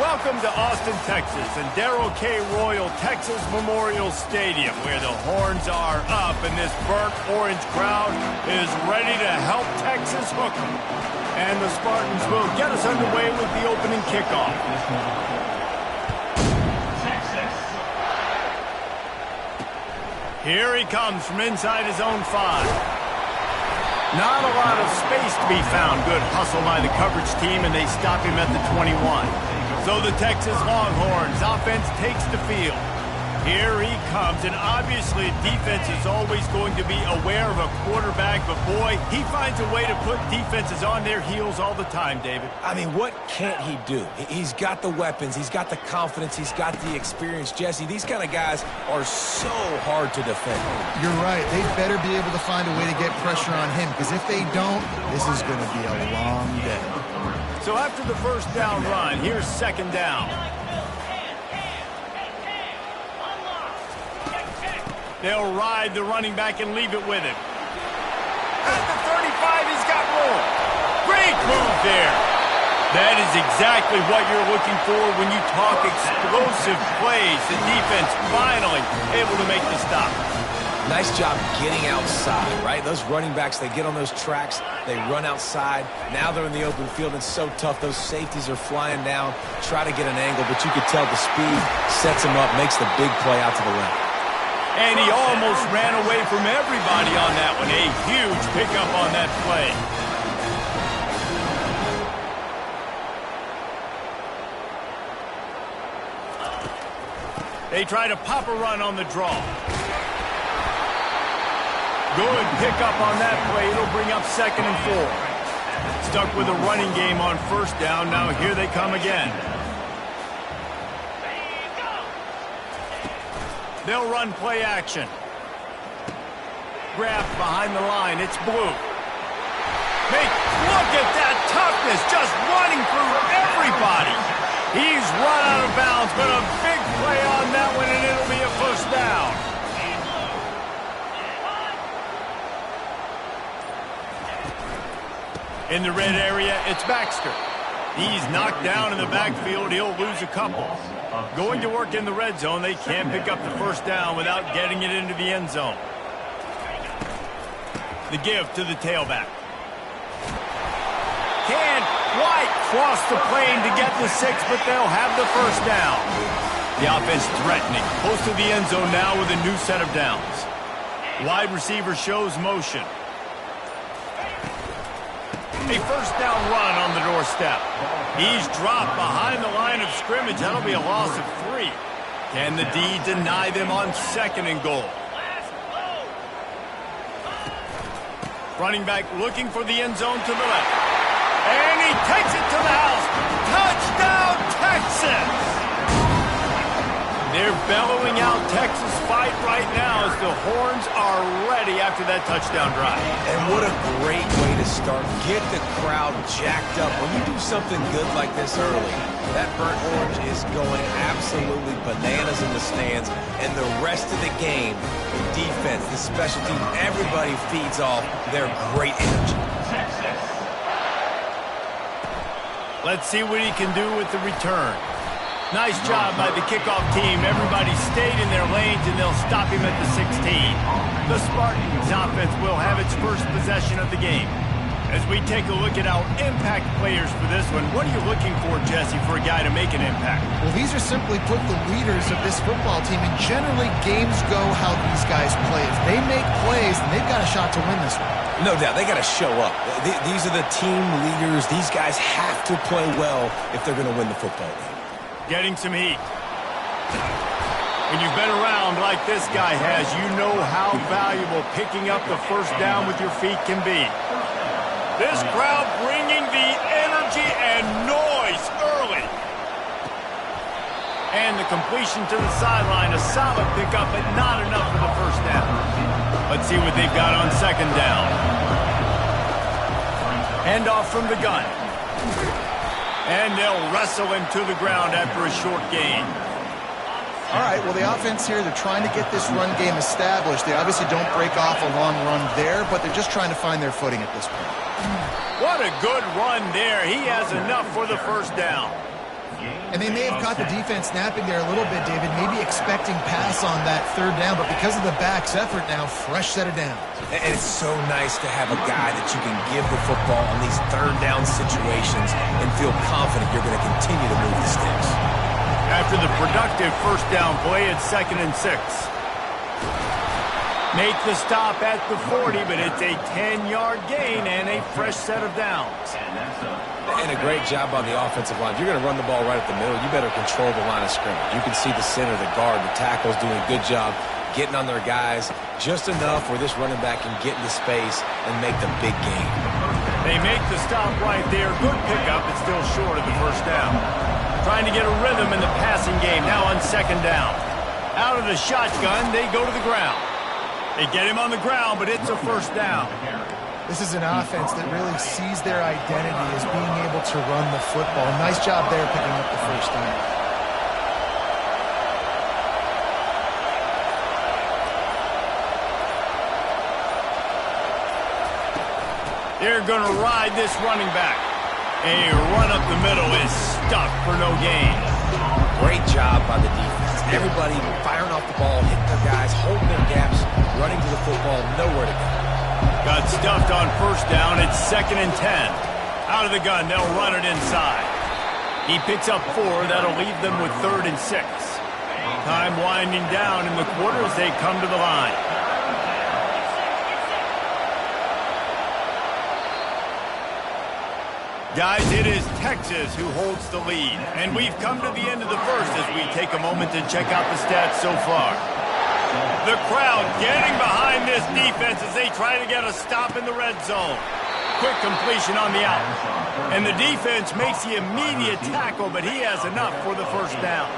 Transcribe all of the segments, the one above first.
Welcome to Austin, Texas, and Darrell K. Royal Texas Memorial Stadium, where the horns are up and this burnt orange crowd is ready to help Texas hook 'em. And the Spartans will get us underway with the opening kickoff. Here he comes from inside his own 5. Not a lot of space to be found. Good hustle by the coverage team, and they stop him at the 21. So the Texas Longhorns offense takes the field. Here he comes, and obviously defense is always going to be aware of a quarterback, but boy, he finds a way to put defenses on their heels all the time, David. I mean, what can't he do? He's got the weapons, he's got the confidence, he's got the experience. Jesse, these kind of guys are so hard to defend. You're right. They better be able to find a way to get pressure on him, because if they don't, this is going to be a long day. So after the first down run, here's second down. They'll ride the running back and leave it with him. At the 35, he's got room. Great move there. That is exactly what you're looking for when you talk explosive plays. The defense finally able to make the stop. Nice job getting outside, right? Those running backs, they get on those tracks, they run outside. Now they're in the open field. It's so tough. Those safeties are flying down, try to get an angle, but you could tell the speed sets him up, makes the big play out to the left. And he almost ran away from everybody on that one. A huge pickup on that play. They try to pop a run on the draw. Good pickup on that play. It'll bring up 2nd and 4. Stuck with a running game on first down. Now here they come again. They'll run play action. Grab behind the line. It's Blue. Look at that toughness, just running through everybody. He's run out of bounds, but a big play on that one, and it'll be a first down. In the red area, it's Baxter. He's knocked down in the backfield. He'll lose a couple. Going to work in the red zone. They can't pick up the first down without getting it into the end zone. The give to the tailback. Can't quite cross the plane to get the 6, but they'll have the first down. The offense threatening. Close to the end zone now with a new set of downs. Wide receiver shows motion. A first down run on the doorstep. He's dropped behind the line of scrimmage. That'll be a loss of 3. Can the D deny them on 2nd and goal? Running back looking for the end zone to the left. And he takes it to the house. Touchdown, Texas! They're bellowing out Texas fight right now as the horns are ready after that touchdown drive. And what a great way to start. Get the crowd jacked up. When you do something good like this early, that burnt orange is going absolutely bananas in the stands. And the rest of the game, the defense, the special team, everybody feeds off their great energy. Let's see what he can do with the return. Nice job by the kickoff team. Everybody stayed in their lanes, and they'll stop him at the 16. The Spartans offense will have its first possession of the game. As we take a look at our impact players for this one, what are you looking for, Jesse, for a guy to make an impact? Well, these are simply put the leaders of this football team, and generally games go how these guys play. If they make plays, then they've got a shot to win this one. No doubt. They got to show up. These are the team leaders. These guys have to play well if they're going to win the football game. Getting some heat. When you've been around like this guy has, you know how valuable picking up the first down with your feet can be. This crowd bringing the energy and noise early. And the completion to the sideline, a solid pickup, but not enough for the first down. Let's see what they've got on 2nd down. Hand off from the gun. And they'll wrestle him to the ground after a short gain. All right, well, the offense here, they're trying to get this run game established. They obviously don't break off a long run there, but they're just trying to find their footing at this point. What a good run there. He has enough for the first down. And they may have caught the defense napping there a little bit, David, maybe expecting pass on that third down, but because of the back's effort now, fresh set of downs. And it's so nice to have a guy that you can give the football on these third down situations and feel confident you're going to continue to move the sticks. After the productive first down play, it's 2nd and 6. Make the stop at the 40, but it's a 10-yard gain and a fresh set of downs. And a great job on the offensive line. If you're going to run the ball right at the middle, you better control the line of scrimmage. You can see the center, the guard, the tackles doing a good job getting on their guys just enough where this running back can get into space and make the big gain. They make the stop right there. Good pickup, but still short of the first down. Trying to get a rhythm in the passing game now on 2nd down. Out of the shotgun, they go to the ground. They get him on the ground, but it's a first down. This is an offense that really sees their identity as being able to run the football. Nice job there picking up the first down. They're going to ride this running back. A run up the middle is stuck for no gain. Great job by the defense. Everybody firing off the ball, hitting their guys, holding their gaps, running to the football, nowhere to go. Got stuffed on first down. It's 2nd and 10. Out of the gun, they'll run it inside. He picks up 4. That'll leave them with 3rd and 6. Time winding down in the quarter as they come to the line. Guys, it is Texas who holds the lead. And we've come to the end of the first as we take a moment to check out the stats so far. The crowd getting behind this defense as they try to get a stop in the red zone. Quick completion on the out. And the defense makes the immediate tackle, but he has enough for the first down.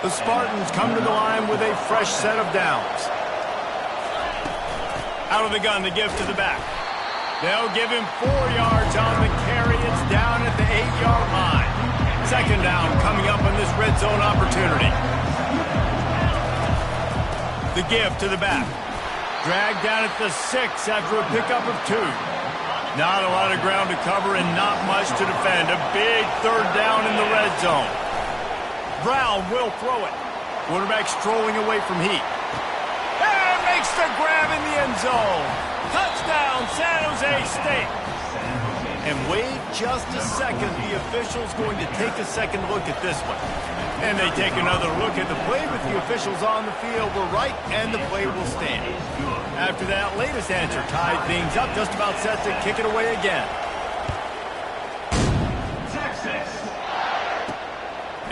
The Spartans come to the line with a fresh set of downs. Out of the gun, the give to the back. They'll give him 4 yards on the carry. It's down at the 8-yard line. 2nd down coming up on this red zone opportunity. The give to the back. Dragged down at the 6 after a pickup of 2. Not a lot of ground to cover and not much to defend. A big 3rd down in the red zone. Brown will throw it. Quarterback strolling away from heat. And makes the grab in the end zone. Touchdown, San Jose State. And wait just a second. The official's going to take a second look at this one. And they take another look at the play with the officials on the field were right, and the play will stand. After that latest answer tied things up, just about set to kick it away again.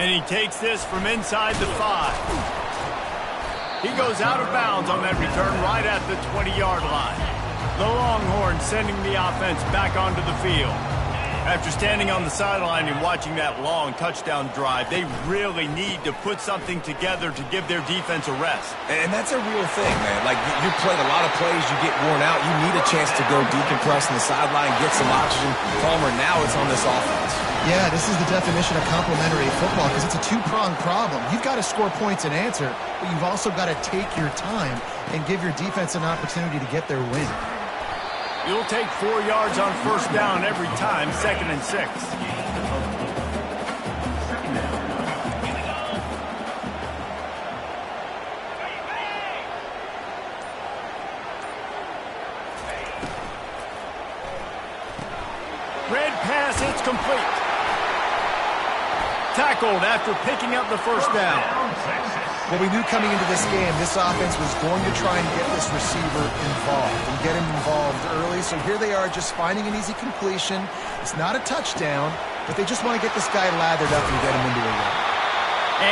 And he takes this from inside the 5. He goes out of bounds on that return right at the 20-yard line. The Longhorns sending the offense back onto the field. After standing on the sideline and watching that long touchdown drive, they really need to put something together to give their defense a rest. And that's a real thing, man. Like, you played a lot of plays, you get worn out, you need a chance to go decompress on the sideline, get some oxygen. Palmer, now it's on this offense. Yeah, this is the definition of complementary football because it's a two-pronged problem. You've got to score points and answer, but you've also got to take your time and give your defense an opportunity to get their win. You'll take 4 yards on first down every time, 2nd and 6. Red pass, it's complete. Tackled after picking up the first down. Well, we knew coming into this game, this offense was going to try and get this receiver involved and get him involved early. So here they are just finding an easy completion. It's not a touchdown, but they just want to get this guy lathered up and get him into a run.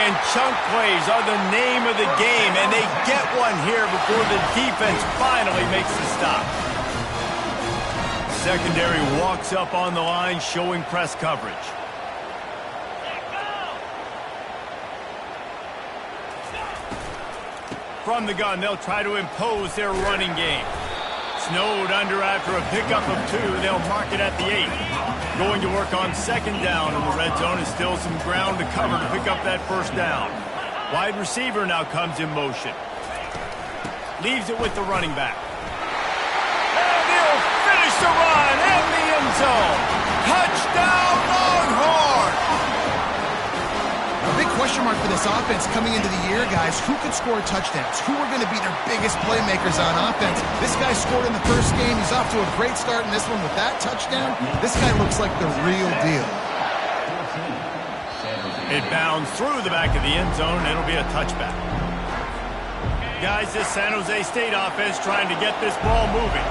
And chunk plays are the name of the game, and they get one here before the defense finally makes the stop. Secondary walks up on the line, showing press coverage. From the gun, they'll try to impose their running game. Snowed under after a pickup of 2. They'll mark it at the 8. Going to work on 2nd down in the red zone is still some ground to cover to pick up that first down. Wide receiver now comes in motion. Leaves it with the running back. And he'll finish the run in the end zone. Touchdown, Longhorns! for this offense coming into the year, guys. Who could score touchdowns? Who are going to be their biggest playmakers on offense? This guy scored in the first game. He's off to a great start in this one with that touchdown. This guy looks like the real deal. It bounds through the back of the end zone. It'll be a touchback. Guys, this San Jose State offense trying to get this ball moving.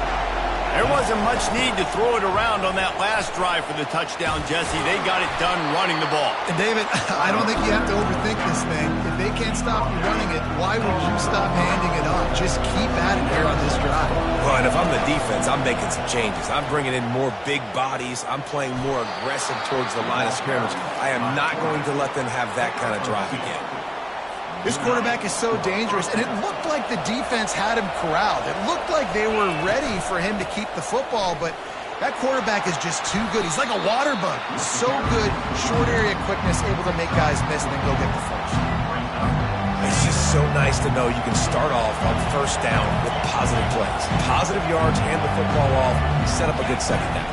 There wasn't much need to throw it around on that last drive for the touchdown, Jesse. They got it done running the ball. And David, I don't think you have to overthink this thing. If they can't stop you running it, why would you stop handing it off? Just keep at it here on this drive. Well, and if I'm the defense, I'm making some changes. I'm bringing in more big bodies. I'm playing more aggressive towards the line of scrimmage. I am not going to let them have that kind of drive again. This quarterback is so dangerous, and it looked like the defense had him corralled. It looked like they were ready for him to keep the football, but that quarterback is just too good. He's like a water bug. So good, short area quickness, able to make guys miss and then go get the first. It's just so nice to know you can start off on first down with positive plays. Positive yards, hand the football off, set up a good second down.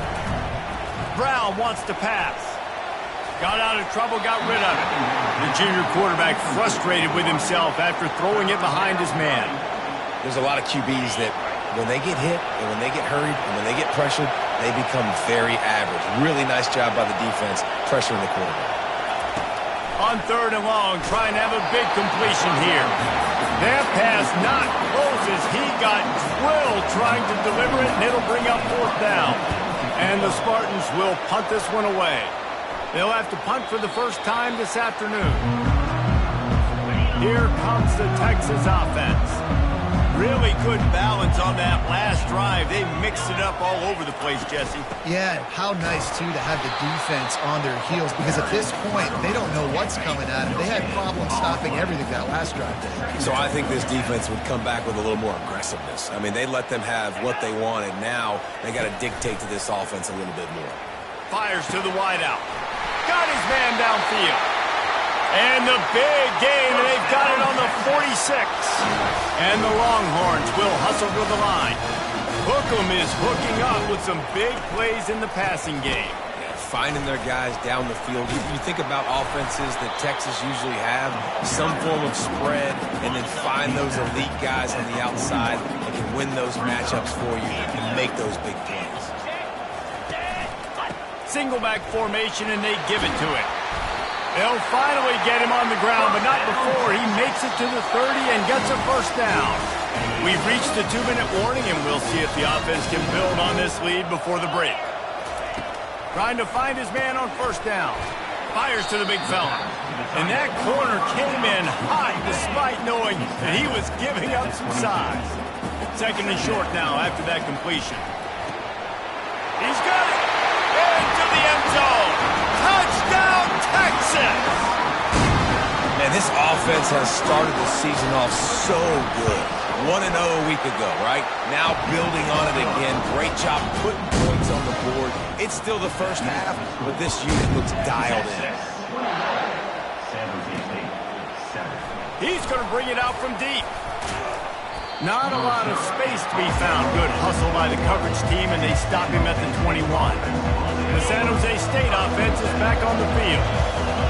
Brown wants to pass. Got out of trouble, got rid of it. The junior quarterback frustrated with himself after throwing it behind his man. There's a lot of QBs that when they get hit and when they get hurried and when they get pressured, they become very average. Really nice job by the defense pressuring the quarterback. On 3rd and long, trying to have a big completion here. That pass not close as he got drilled trying to deliver it, and it'll bring up 4th down. And the Spartans will punt this one away. They'll have to punt for the first time this afternoon. Here comes the Texas offense. Really good balance on that last drive. They mixed it up all over the place, Jesse. Yeah, how nice, too, to have the defense on their heels, because at this point, they don't know what's coming at them. They had problems stopping everything that last drive did. So I think this defense would come back with a little more aggressiveness. I mean, they let them have what they wanted. Now they got to dictate to this offense a little bit more. Fires to the wideout. Got his man downfield. And the big gain, and they've got it on the 46. And the Longhorns will hustle to the line. Hookem is hooking up with some big plays in the passing game. Yeah, finding their guys down the field. You think about offenses that Texas usually have, some form of spread, and then find those elite guys on the outside that can win those matchups for you and make those big plays. Single back formation, and they give it to him. They'll finally get him on the ground, but not before he makes it to the 30 and gets a first down. We've reached the 2-minute warning, and we'll see if the offense can build on this lead before the break. Trying to find his man on first down. Fires to the big fella. And that corner came in hot despite knowing that he was giving up some size. 2nd and short now after that completion. He's got it. Into the end zone. Touchdown, Texas! And this offense has started the season off so good. 1-0 a week ago, right? Now building on it again. Great job putting points on the board. It's still the first half, but this unit looks dialed in. He's going to bring it out from deep. Not a lot of space to be found. Good hustle by the coverage team, and they stop him at the 21. The San Jose State offense is back on the field.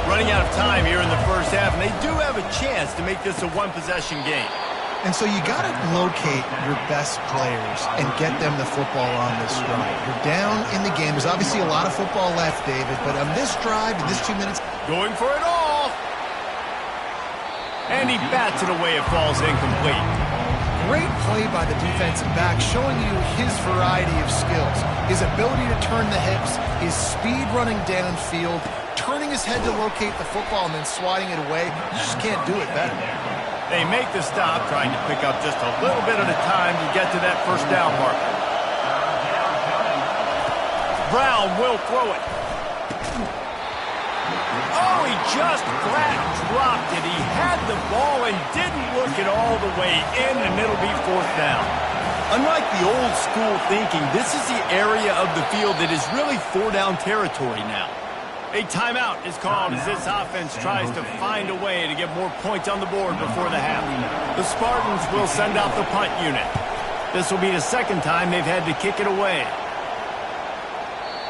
Running out of time here in the first half, and they do have a chance to make this a one-possession game. And so you got to locate your best players and get them the football on this drive. You're down in the game. There's obviously a lot of football left, David, but on this drive, in this 2 minutes... Going for it all! And he bats it away. It falls incomplete. Great play by the defensive back, showing you his variety of skills. His ability to turn the hips, his speed running downfield, turning his head to locate the football and then swatting it away. You just can't do it better. They make the stop, trying to pick up just a little bit at a time to get to that first down marker. Brown will throw it. Oh, he just flat dropped it. He had the ball and didn't look it all the way in, and it'll be 4th down. Unlike the old school thinking, this is the area of the field that is really 4-down territory now. A timeout is called as this offense tries to find a way to get more points on the board before the half. The Spartans will send out the punt unit. This will be the 2nd time they've had to kick it away.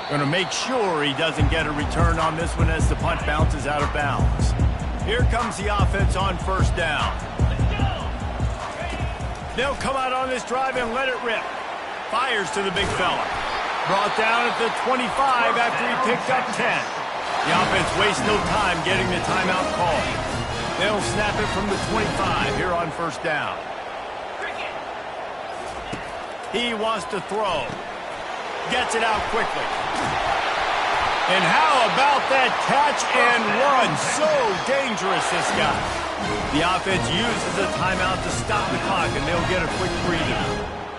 Going to make sure he doesn't get a return on this one as the punt bounces out of bounds. Here comes the offense on first down. They'll come out on this drive and let it rip. Fires to the big fella. Brought down at the 25 after he picked up 10. The offense wastes no time getting the timeout called. They'll snap it from the 25 here on first down. He wants to throw. Gets it out quickly. And how about that catch and run? So dangerous, this guy. The offense uses a timeout to stop the clock, and they'll get a quick breather.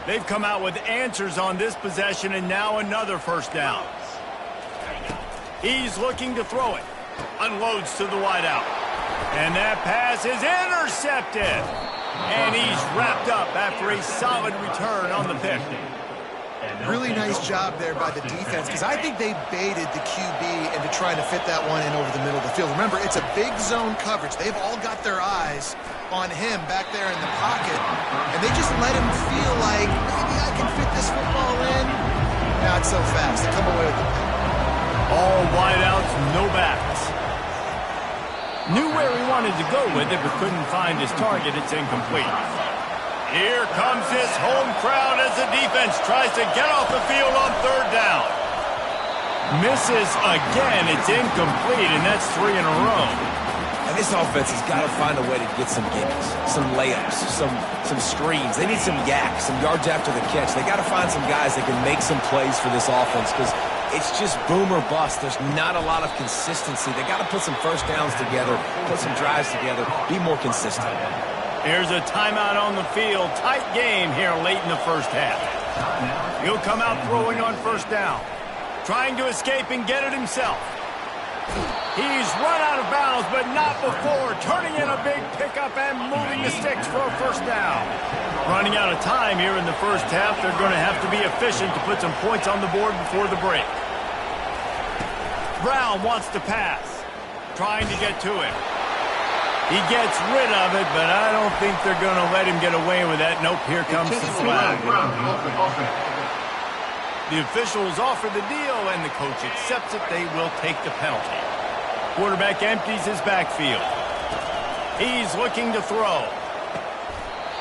They've come out with answers on this possession, and now another first down. He's looking to throw it. Unloads to the wideout. And that pass is intercepted. And he's wrapped up after a solid return on the pick. Really nice job there by the defense, because I think they baited the QB into trying to fit that one in over the middle of the field. Remember, it's a big zone coverage. They've all got their eyes on him back there in the pocket, and they just let him feel like, maybe I can fit this football in. Not so fast. They come away with the pick. All wideouts, no backs. Knew where he wanted to go with it, but couldn't find his target. It's incomplete. Here comes this home crowd as the defense tries to get off the field on third down. Misses again. It's incomplete, and that's 3 in a row. And this offense has got to find a way to get some gimmies, some layups, some screens. They need some yaks, some yards after the catch. They got to find some guys that can make some plays for this offense, because it's just boom or bust. There's not a lot of consistency. They got to put some first downs together, put some drives together, be more consistent. Here's a timeout on the field. Tight game here late in the first half. He'll come out throwing on first down. Trying to escape and get it himself. He's run out of bounds, but not before. Turning in a big pickup and moving the sticks for a first down. Running out of time here in the first half. They're going to have to be efficient to put some points on the board before the break. Brown wants to pass. Trying to get to it. He gets rid of it, but I don't think they're going to let him get away with that. Nope, here comes the flag. The officials offer the deal, and the coach accepts it. They will take the penalty. Quarterback empties his backfield. He's looking to throw.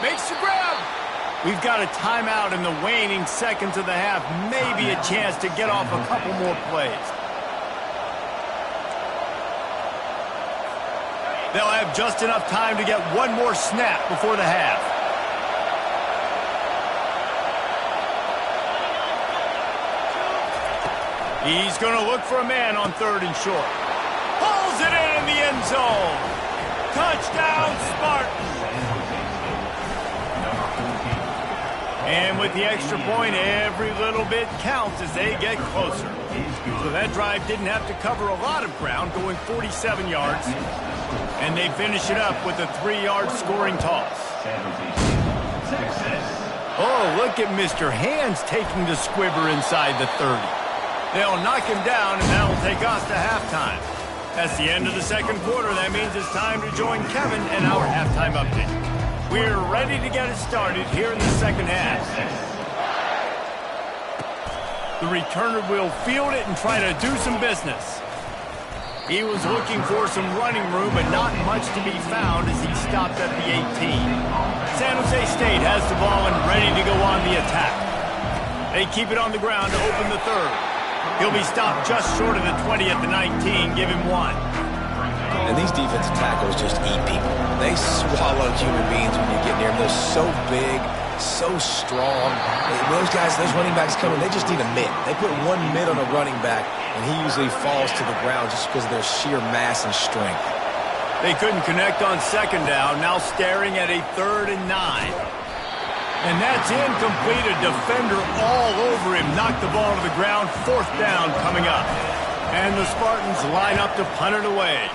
Makes the grab. We've got a timeout in the waning seconds of the half. Maybe a chance to get off a couple more plays. They'll have just enough time to get one more snap before the half. He's going to look for a man on third and short. Pulls it in the end zone. Touchdown, Spartans. And with the extra point, every little bit counts as they get closer. So that drive didn't have to cover a lot of ground, going 47 yards. And they finish it up with a 3-yard scoring toss. Oh, look at Mr. Hands taking the squibber inside the 30. They'll knock him down, and that'll take us to halftime. That's the end of the second quarter. That means it's time to join Kevin and our halftime update. We're ready to get it started here in the second half. The returner will field it and try to do some business. He was looking for some running room, but not much to be found as he stopped at the 18. San Jose State has the ball and ready to go on the attack. They keep it on the ground to open the third. He'll be stopped just short of the 20 at the 19. Give him 1. And these defensive tackles just eat people. They swallow human beings when you get near them. They're so big, so strong. Those guys, those running backs come in, they just need a mid. They put one mid on a running back, and he usually falls to the ground just because of their sheer mass and strength. They couldn't connect on second down, now staring at a 3rd and 9. And that's incomplete. A defender all over him. Knocked the ball to the ground. 4th down coming up. And the Spartans line up to punt it away.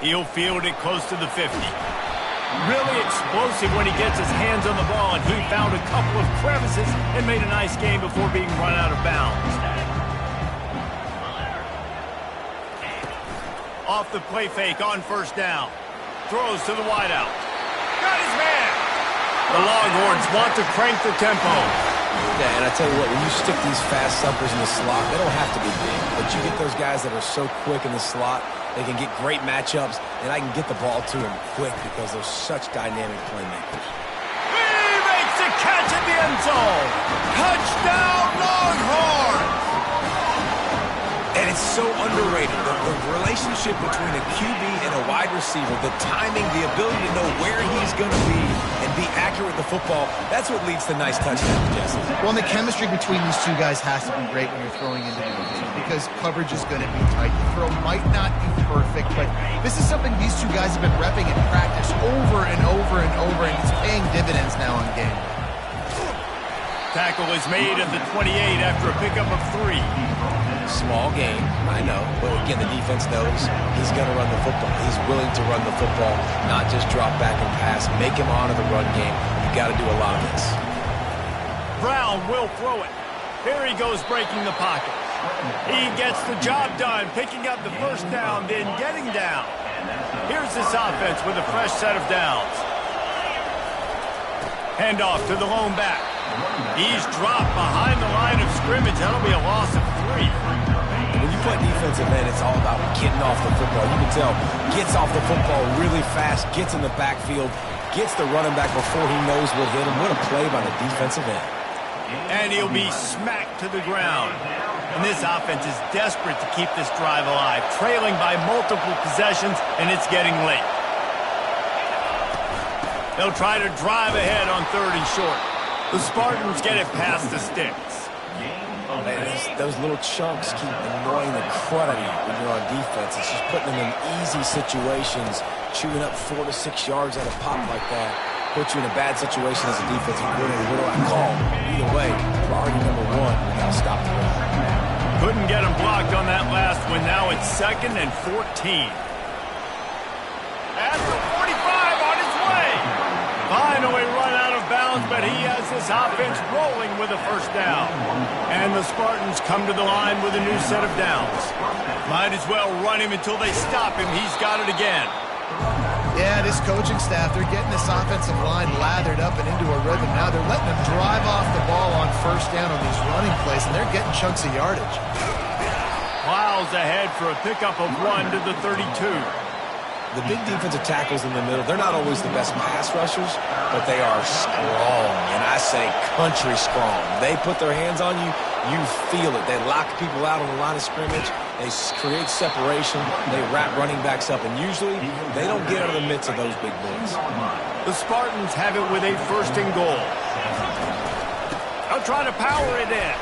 He'll field it close to the 50. Really explosive when he gets his hands on the ball, and he found a couple of crevices and made a nice game before being run out of bounds. Off the play fake on first down. Throws to the wideout. Got his man. The Longhorns want to crank the tempo. Yeah, and I tell you what, when you stick these fast suckers in the slot, they don't have to be big. But you get those guys that are so quick in the slot, they can get great matchups, and I can get the ball to them quick because they're such dynamic playmakers. He makes a catch in the end zone. Touchdown, Longhorns! And it's so underrated. The relationship between a QB and a wide receiver, the timing, the ability to know where he's going to be and be accurate with the football, that's what leads to nice touchdowns, Jesse. Well, and the chemistry between these two guys has to be great when you're throwing individuals because coverage is going to be tight. The throw might not be perfect, but this is something these two guys have been repping in practice over and over and over, and it's paying dividends now on game. Tackle is made at the 28 after a pickup of 3. Small game, I know, but again, the defense knows he's going to run the football. He's willing to run the football, not just drop back and pass. Make him honor the run game. You got to do a lot of this. Brown will throw it. Here he goes breaking the pocket. He gets the job done, picking up the first down, then getting down. Here's this offense with a fresh set of downs. Handoff to the lone back. He's dropped behind the line of scrimmage. That'll be a loss of 3. When you play defensive end, it's all about getting off the football. You can tell, gets off the football really fast, gets in the backfield, gets the running back before he knows what hit him. What a play by the defensive end. And he'll be smacked to the ground. And this offense is desperate to keep this drive alive, trailing by multiple possessions, and it's getting late. They'll try to drive ahead on 3rd and short. The Spartans get it past the sticks. Man, those little chunks keep annoying the crud out of you when you're on defense. It's just putting them in easy situations, chewing up 4 to 6 yards at a pop like that. Put you in a bad situation as a defensive coordinator. What do I call? Either way, priority number 1, we got to stop the run. Couldn't get him blocked on that last one. Now it's 2nd and 14. At the 45 on his way. Finally run out of bounds, but he has this offense rolling with a first down. And the Spartans come to the line with a new set of downs. Might as well run him until they stop him. He's got it again. Yeah, this coaching staff, they're getting this offensive line lathered up and into a rhythm. Now they're letting them drive off the ball on first down on these running plays, and they're getting chunks of yardage. Plows ahead for a pickup of 1 to the 32. The big defensive tackles in the middle, they're not always the best pass rushers, but they are strong, and I say country strong. They put their hands on you, you feel it. They lock people out on the line of scrimmage. They create separation. They wrap running backs up, and usually they don't get out of the midst of those big boys. The Spartans have it with a 1st and goal. They'll try to power it in.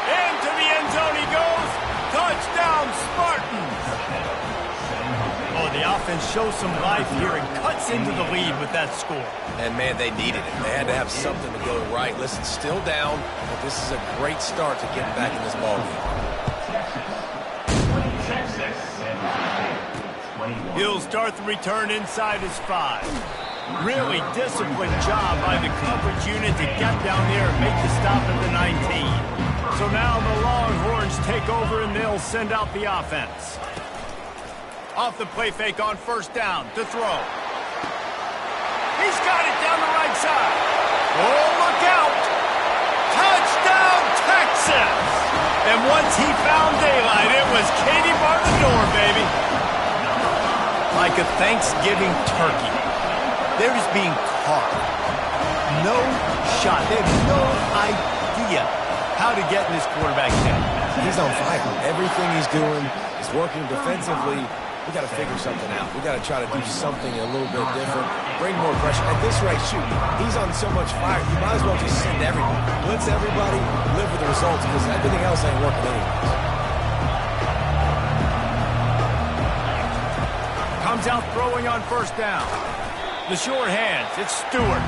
Into the end zone he goes. Touchdown, Spartans! Oh, the offense shows some life here and cuts into the lead with that score. And, man, they needed it. They had to have something to go right. Listen, still down, but this is a great start to getting back in this ballgame. He'll start the return inside his 5. Really disciplined job by the coverage unit to get down there and make the stop at the 19. So now the Longhorns take over and they'll send out the offense. Off the play fake on first down to throw. He's got it down the right side. Oh, look out. Touchdown, Texas. And once he found daylight, it was Katie bar the door, baby. Like a Thanksgiving turkey. They're just being carved. No shot. They have no idea how to get in this quarterback's head. He's on fire. Everything he's doing is working defensively. We got to figure something out. We got to try to do something a little bit different. Bring more pressure. At this rate, shoot, he's on so much fire. You might as well just send everybody. Blitz everybody, live with the results, because everything else ain't working anyways. Comes out throwing on first down. The short hands, it's Stewart.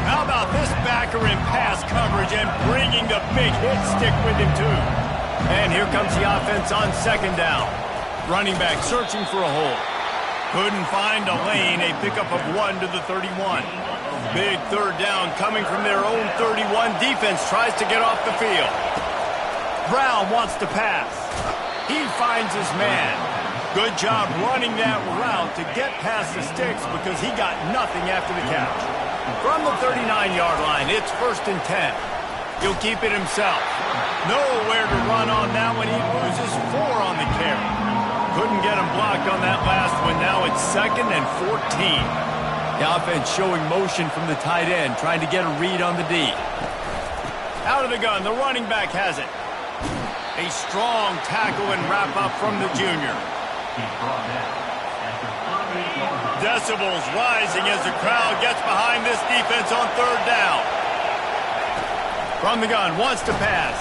How about this backer in pass coverage and bringing the big hit stick with him too. And here comes the offense on 2nd down. Running back searching for a hole. Couldn't find a lane, a pickup of 1 to the 31. Big 3rd down coming from their own 31. Defense tries to get off the field. Brown wants to pass. He finds his man. Good job running that route to get past the sticks because he got nothing after the catch. From the 39-yard line, it's 1st and 10. He'll keep it himself. Nowhere to run on that one. He loses 4 on the carry. Couldn't get him blocked on that last one. Now it's 2nd and 14. The offense showing motion from the tight end, trying to get a read on the D. Out of the gun, the running back has it. A strong tackle and wrap-up from the junior. Decibels rising as the crowd gets behind this defense on 3rd down. From the gun, wants to pass.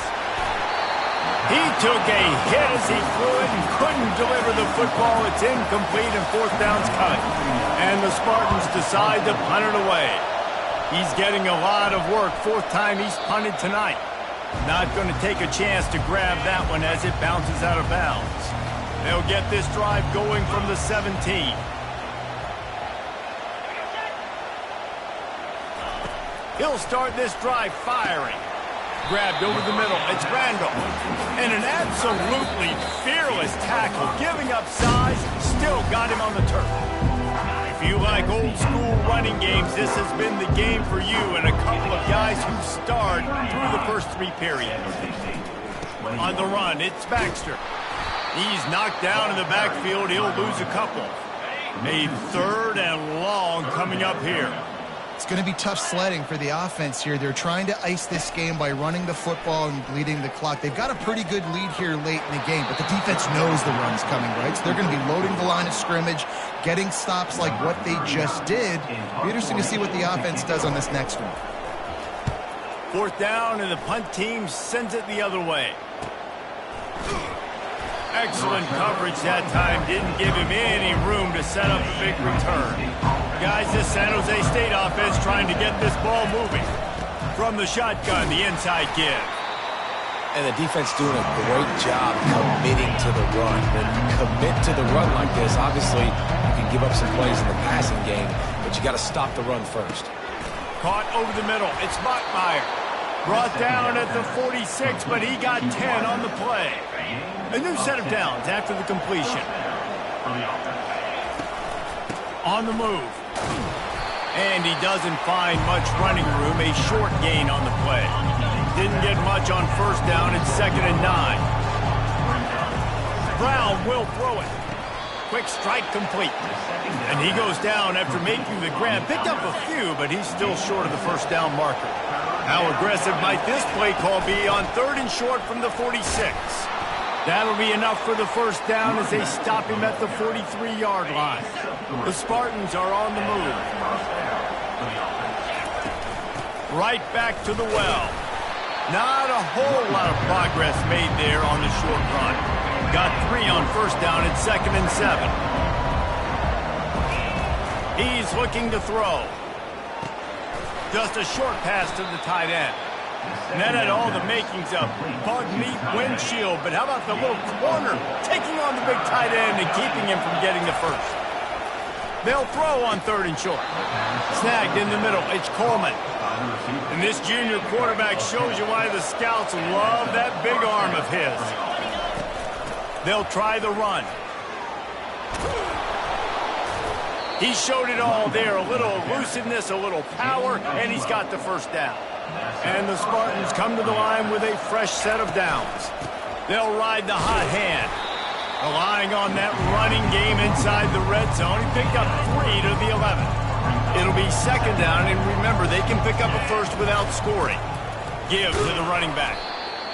He took a hit as he threw it and couldn't deliver the football. It's incomplete and 4th down's coming. And the Spartans decide to punt it away. He's getting a lot of work. 4th time he's punted tonight. Not going to take a chance to grab that one as it bounces out of bounds. They'll get this drive going from the 17. He'll start this drive firing. Grabbed over the middle. It's Randall. And an absolutely fearless tackle. Giving up size. Still got him on the turf. If you like old school running games, this has been the game for you and a couple of guys who starred through the first 3 periods. On the run, it's Baxter. He's knocked down in the backfield. He'll lose a couple. A 3rd and long coming up here. It's going to be tough sledding for the offense here. They're trying to ice this game by running the football and bleeding the clock. They've got a pretty good lead here late in the game, but the defense knows the run's coming, right? So they're going to be loading the line of scrimmage, getting stops like what they just did. It'll be interesting to see what the offense does on this next one. 4th down, and the punt team sends it the other way. Excellent coverage that time. Didn't give him any room to set up a big return. Guys, this San Jose State offense trying to get this ball moving. From the shotgun, the inside give. And the defense doing a great job committing to the run. When you commit to the run like this, obviously you can give up some plays in the passing game, but you got to stop the run first. Caught over the middle. It's Bachmeier. Brought down at the 46, but he got 10 on the play. A new set of downs after the completion. On the move. And he doesn't find much running room. A short gain on the play. Didn't get much on 1st down. It's 2nd and 9. Brown will throw it. Quick strike complete. And he goes down after making the grab. Picked up a few, but he's still short of the 1st down marker. How aggressive might this play call be on 3rd and short from the 46? That'll be enough for the 1st down as they stop him at the 43-yard line. The Spartans are on the move. Right back to the well. Not a whole lot of progress made there on the short run. Got 3 on 1st down at 2nd and 7. He's looking to throw. Just a short pass to the tight end. And that had all the makings of bug meat windshield, but how about the little corner taking on the big tight end and keeping him from getting the first? They'll throw on 3rd and short. Snagged in the middle. It's Coleman. And this junior quarterback shows you why the scouts love that big arm of his. They'll try the run. He showed it all there. A little elusiveness, a little power, and he's got the 1st down. And the Spartans come to the line with a fresh set of downs. They'll ride the hot hand. Relying on that running game inside the red zone. He picked up 3 to the 11. It'll be 2nd down, and remember, they can pick up a first without scoring. Give to the running back.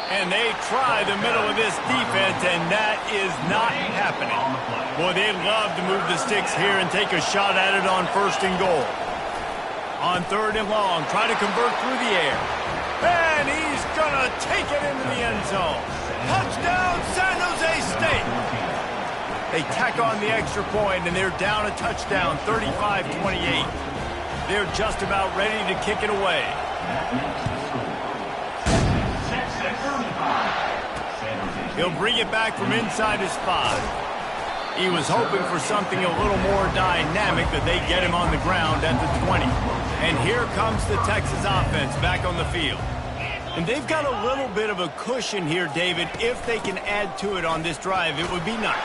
And they try the middle of this defense, and that is not happening. Boy, they'd love to move the sticks here and take a shot at it on 1st and goal. On 3rd and long, try to convert through the air. And he's going to take it into the end zone. Touchdown, San Jose State. They tack on the extra point, and they're down a touchdown, 35-28. They're just about ready to kick it away. He'll bring it back from inside his 5. He was hoping for something a little more dynamic, but they get him on the ground at the 20. And here comes the Texas offense back on the field. And they've got a little bit of a cushion here, David. If they can add to it on this drive, it would be nice.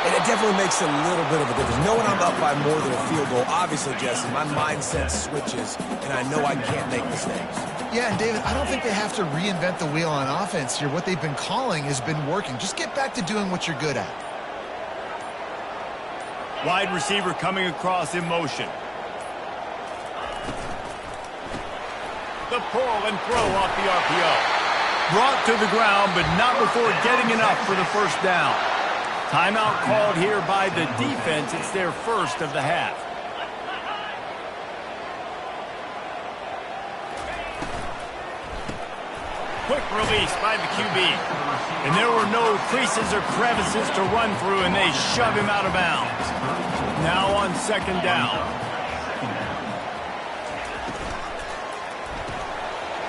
And it definitely makes a little bit of a difference. Knowing I'm up by more than a field goal, obviously, Jesse, my mindset switches, and I know I can't make mistakes. Yeah, and David, I don't think they have to reinvent the wheel on offense here. What they've been calling has been working. Just get back to doing what you're good at. Wide receiver coming across in motion. The pull and throw off the RPO. Brought to the ground, but not before getting enough for the first down. Timeout called here by the defense. It's their first of the half. Quick release by the QB. And there were no creases or crevices to run through, and they shove him out of bounds. Now on second down.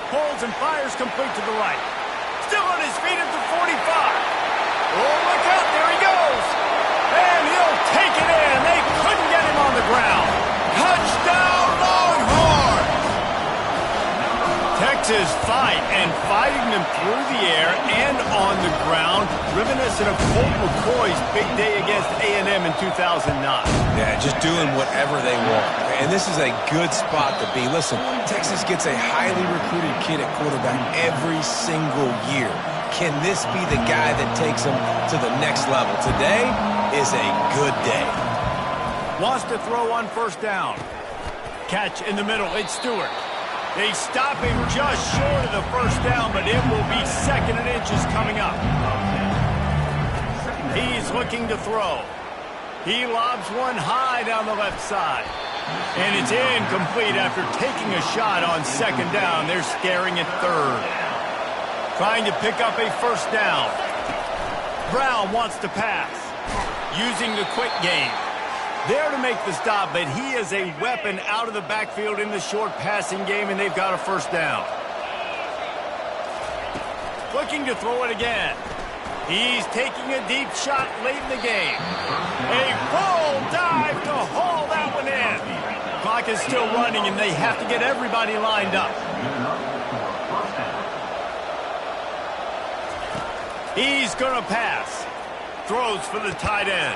Pulls and fires complete to the right. Still on his feet at the 45. Oh, look out, there he goes. And he'll take it in. They couldn't get him on the ground. Touchdown, Longhorns! Texas fight, and fighting them through the air and on the ground, reminiscent of Colt McCoy's big day against A&M in 2009. Yeah, just doing whatever they want. And this is a good spot to be. Listen, Texas gets a highly recruited kid at quarterback every single year. Can this be the guy that takes them to the next level? Today is a good day. Wants to throw on first down. Catch in the middle. It's Stewart. They stop him just short of the first down, but it will be second and inches coming up. He's looking to throw. He lobs one high down the left side. And it's incomplete after taking a shot on second down. They're staring at third. Trying to pick up a first down. Brown wants to pass. Using the quick game. There to make the stop, but he is a weapon out of the backfield in the short passing game, and they've got a first down. Looking to throw it again. He's taking a deep shot late in the game. A full dive to haul that one in. Clock is still running, and they have to get everybody lined up. He's going to pass. Throws for the tight end.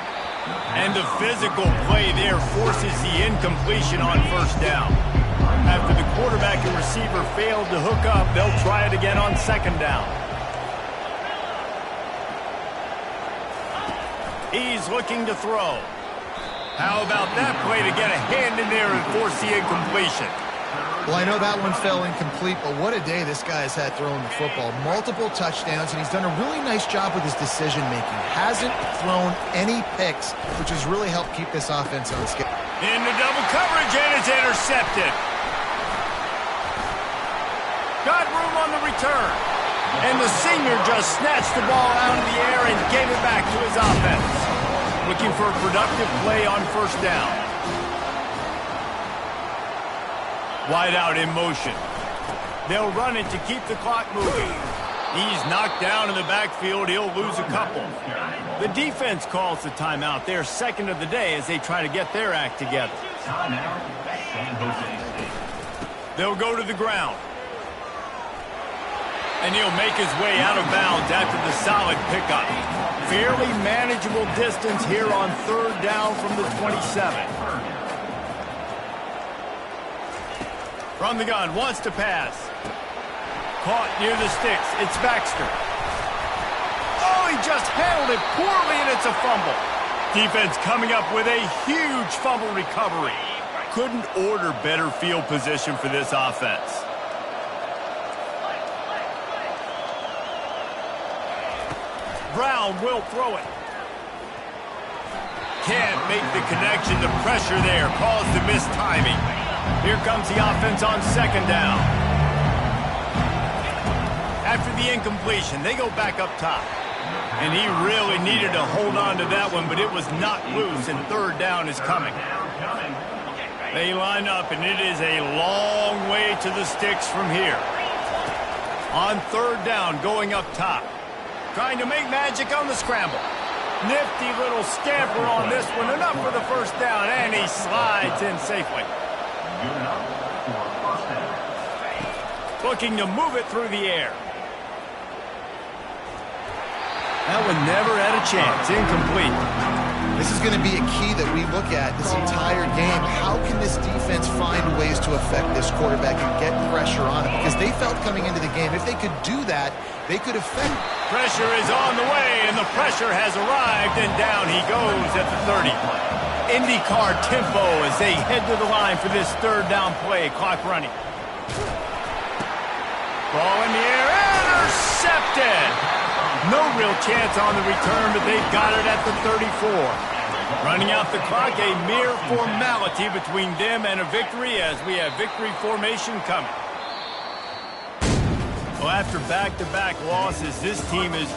And the physical play there forces the incompletion on first down. After the quarterback and receiver failed to hook up, they'll try it again on second down. He's looking to throw. How about that play to get a hand in there and force the incompletion? Well, I know that one fell incomplete, but what a day this guy has had throwing the football. Multiple touchdowns, and he's done a really nice job with his decision-making. Hasn't thrown any picks, which has really helped keep this offense on schedule. Into double coverage, and it's intercepted. Got room on the return. And the senior just snatched the ball out of the air and gave it back to his offense. Looking for a productive play on first down. Wide out in motion. They'll run it to keep the clock moving. He's knocked down in the backfield. He'll lose a couple. The defense calls the timeout. They're second of the day as they try to get their act together. They'll go to the ground. And he'll make his way out of bounds after the solid pickup. Fairly manageable distance here on third down from the 27. From the gun, wants to pass. Caught near the sticks. It's Baxter. Oh, he just handled it poorly, and it's a fumble. Defense coming up with a huge fumble recovery. Couldn't order better field position for this offense. Brown will throw it. Can't make the connection. The pressure there caused the mistiming. Here comes the offense on second down. After the incompletion, they go back up top. And he really needed to hold on to that one, but it was knocked loose, and third down is coming. They line up, and it is a long way to the sticks from here. On third down, going up top. Trying to make magic on the scramble. Nifty little scamper on this one. Enough for the first down, and he slides in safely. Looking to move it through the air. That one never had a chance. Incomplete. This is going to be a key that we look at this entire game. How can this defense find ways to affect this quarterback and get pressure on him? Because they felt coming into the game, if they could do that, they could affect. Pressure is on the way, and the pressure has arrived, and down he goes at the 30. IndyCar tempo as they head to the line for this third down play. Clock running. Ball in the air, intercepted! No real chance on the return, but they've got it at the 34. Running out the clock, a mere formality between them and a victory as we have victory formation coming. Well, after back-to-back losses, this team is...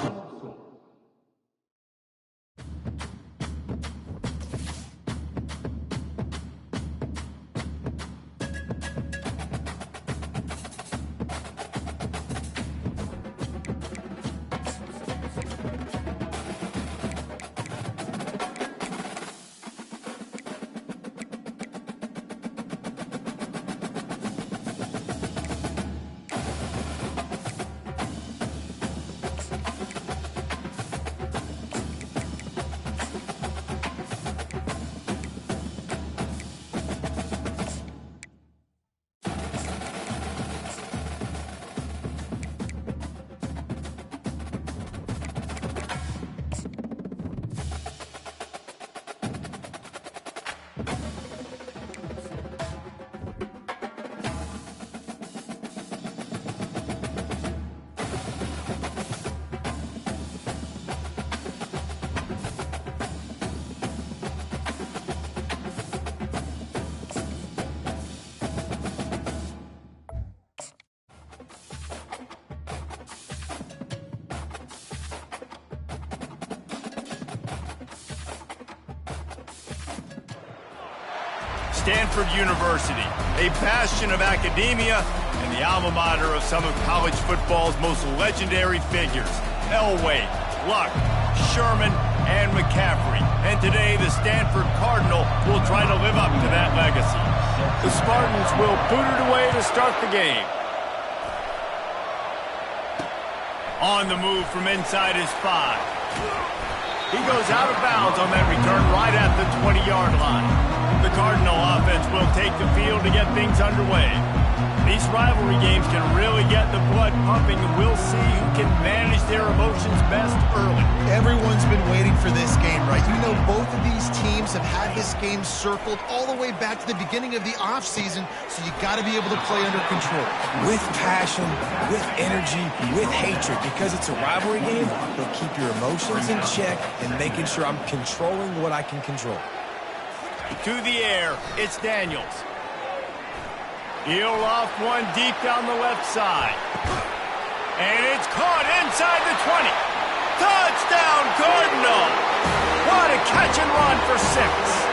Stanford University, a bastion of academia and the alma mater of some of college football's most legendary figures, Elway, Luck, Sherman, and McCaffrey. And today, the Stanford Cardinal will try to live up to that legacy. The Spartans will boot it away to start the game. On the move from inside his 5. He goes out of bounds on that return right at the 20-yard line. The Cardinal offense will take the field to get things underway. These rivalry games can really get the blood pumping, and we'll see who can manage their emotions best early. Everyone's been waiting for this game, right? You know, both of these teams have had this game circled all the way back to the beginning of the offseason, so you got to be able to play under control. With passion, with energy, with hatred, because it's a rivalry game, but keep your emotions in check and making sure I'm controlling what I can control. To the air, it's Daniels. He'll loft one deep down the left side. And it's caught inside the 20. Touchdown, Cardinal! What a catch and run for 6.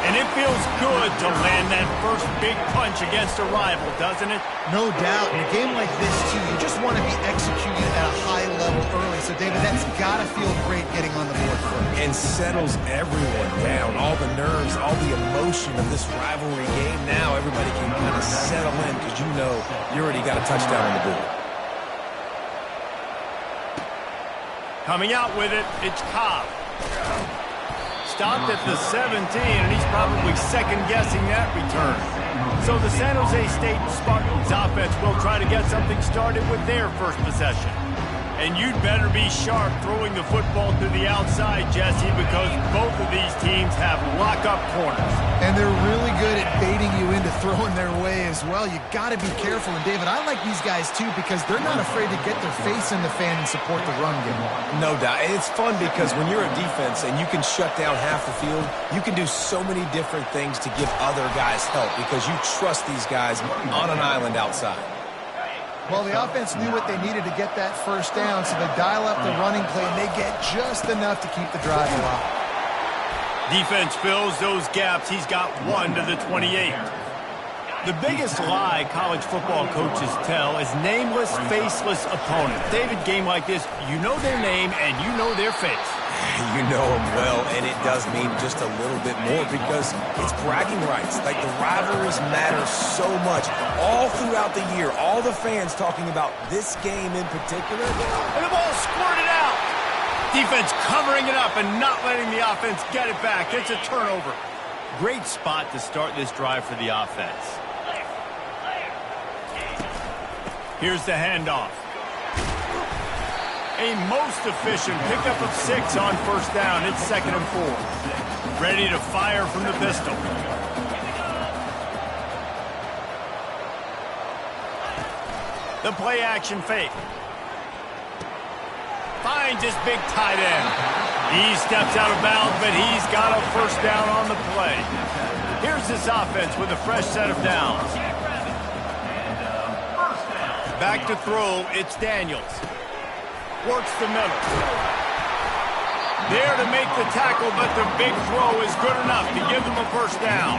And it feels good to land that first big punch against a rival, doesn't it? No doubt. In a game like this, too, you just want to be executing at a high level early. So, David, that's got to feel great getting on the board first. And settles everyone down. All the nerves, all the emotion of this rivalry game. Now everybody can kind of settle in because you know you already got a touchdown on the board. Coming out with it, it's Cobb. Stopped at the 17, and he's probably second-guessing that return. So the San Jose State Spartans offense will try to get something started with their first possession. And you'd better be sharp throwing the football to the outside, Jesse, because both of these teams have lock-up corners. And they're really good at baiting you into throwing their way as well. You got to be careful. And, David, I like these guys, too, because they're not afraid to get their face in the fan and support the run game. No doubt. It's fun because when you're a defense and you can shut down half the field, you can do so many different things to give other guys help because you trust these guys on an island outside. Well, the offense knew what they needed to get that first down, so they dial up the running play, and they get just enough to keep the drive alive. Defense fills those gaps. He's got 1 to the 28. The biggest lie college football coaches tell is nameless, faceless opponents. David, game like this, you know their name and you know their face. You know him well, and it does mean just a little bit more because it's bragging rights. Like, the rivalries matter so much all throughout the year. All the fans talking about this game in particular. And the ball squirted out. Defense covering it up and not letting the offense get it back. It's a turnover. Great spot to start this drive for the offense. Here's the handoff. A most efficient pickup of 6 on first down. It's 2nd and 4. Ready to fire from the pistol. The play action fake. Finds his big tight end. He steps out of bounds, but he's got a first down on the play. Here's this offense with a fresh set of downs. Back to throw, it's Daniels. Works the middle. There to make the tackle, but the big throw is good enough to give them a first down.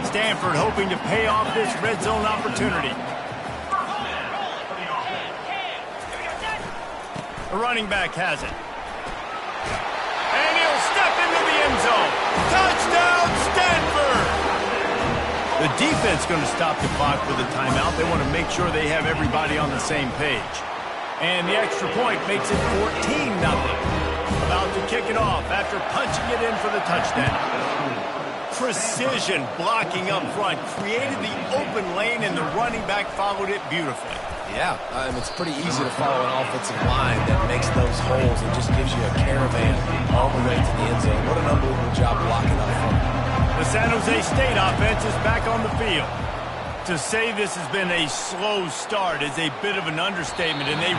Stanford hoping to pay off this red zone opportunity. The running back has it. And he'll step into the end zone. Touchdown, Stanford! The defense going to stop the clock with a timeout. They want to make sure they have everybody on the same page. And the extra point makes it 14-0. About to kick it off after punching it in for the touchdown. Precision blocking up front created the open lane, and the running back followed it beautifully. Yeah, it's pretty easy to follow an offensive line that makes those holes and just gives you a caravan all the way to the end zone. What an unbelievable job blocking up front. The San Jose State offense is back on the field. To say this has been a slow start is a bit of an understatement, and they...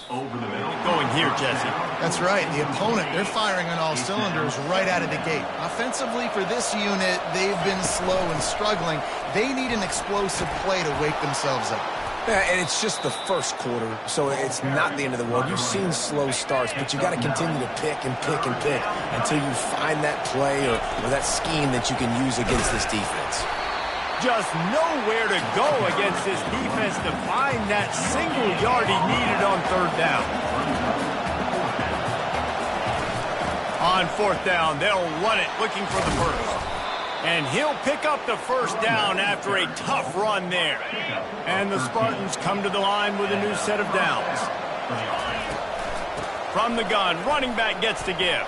Over the middle. Going here, Jesse. That's right. The opponent, they're firing on all cylinders right out of the gate. Offensively, for this unit, they've been slow and struggling. They need an explosive play to wake themselves up. Yeah, and it's just the first quarter, so it's not the end of the world. You've seen slow starts, but you got to continue to pick and pick and pick until you find that play or that scheme that you can use against this defense. Just nowhere to go against this defense to find that single yard he needed on 3rd down. On 4th down, they'll run it looking for the first. And he'll pick up the first down after a tough run there. And the Spartans come to the line with a new set of downs. From the gun, running back gets to give.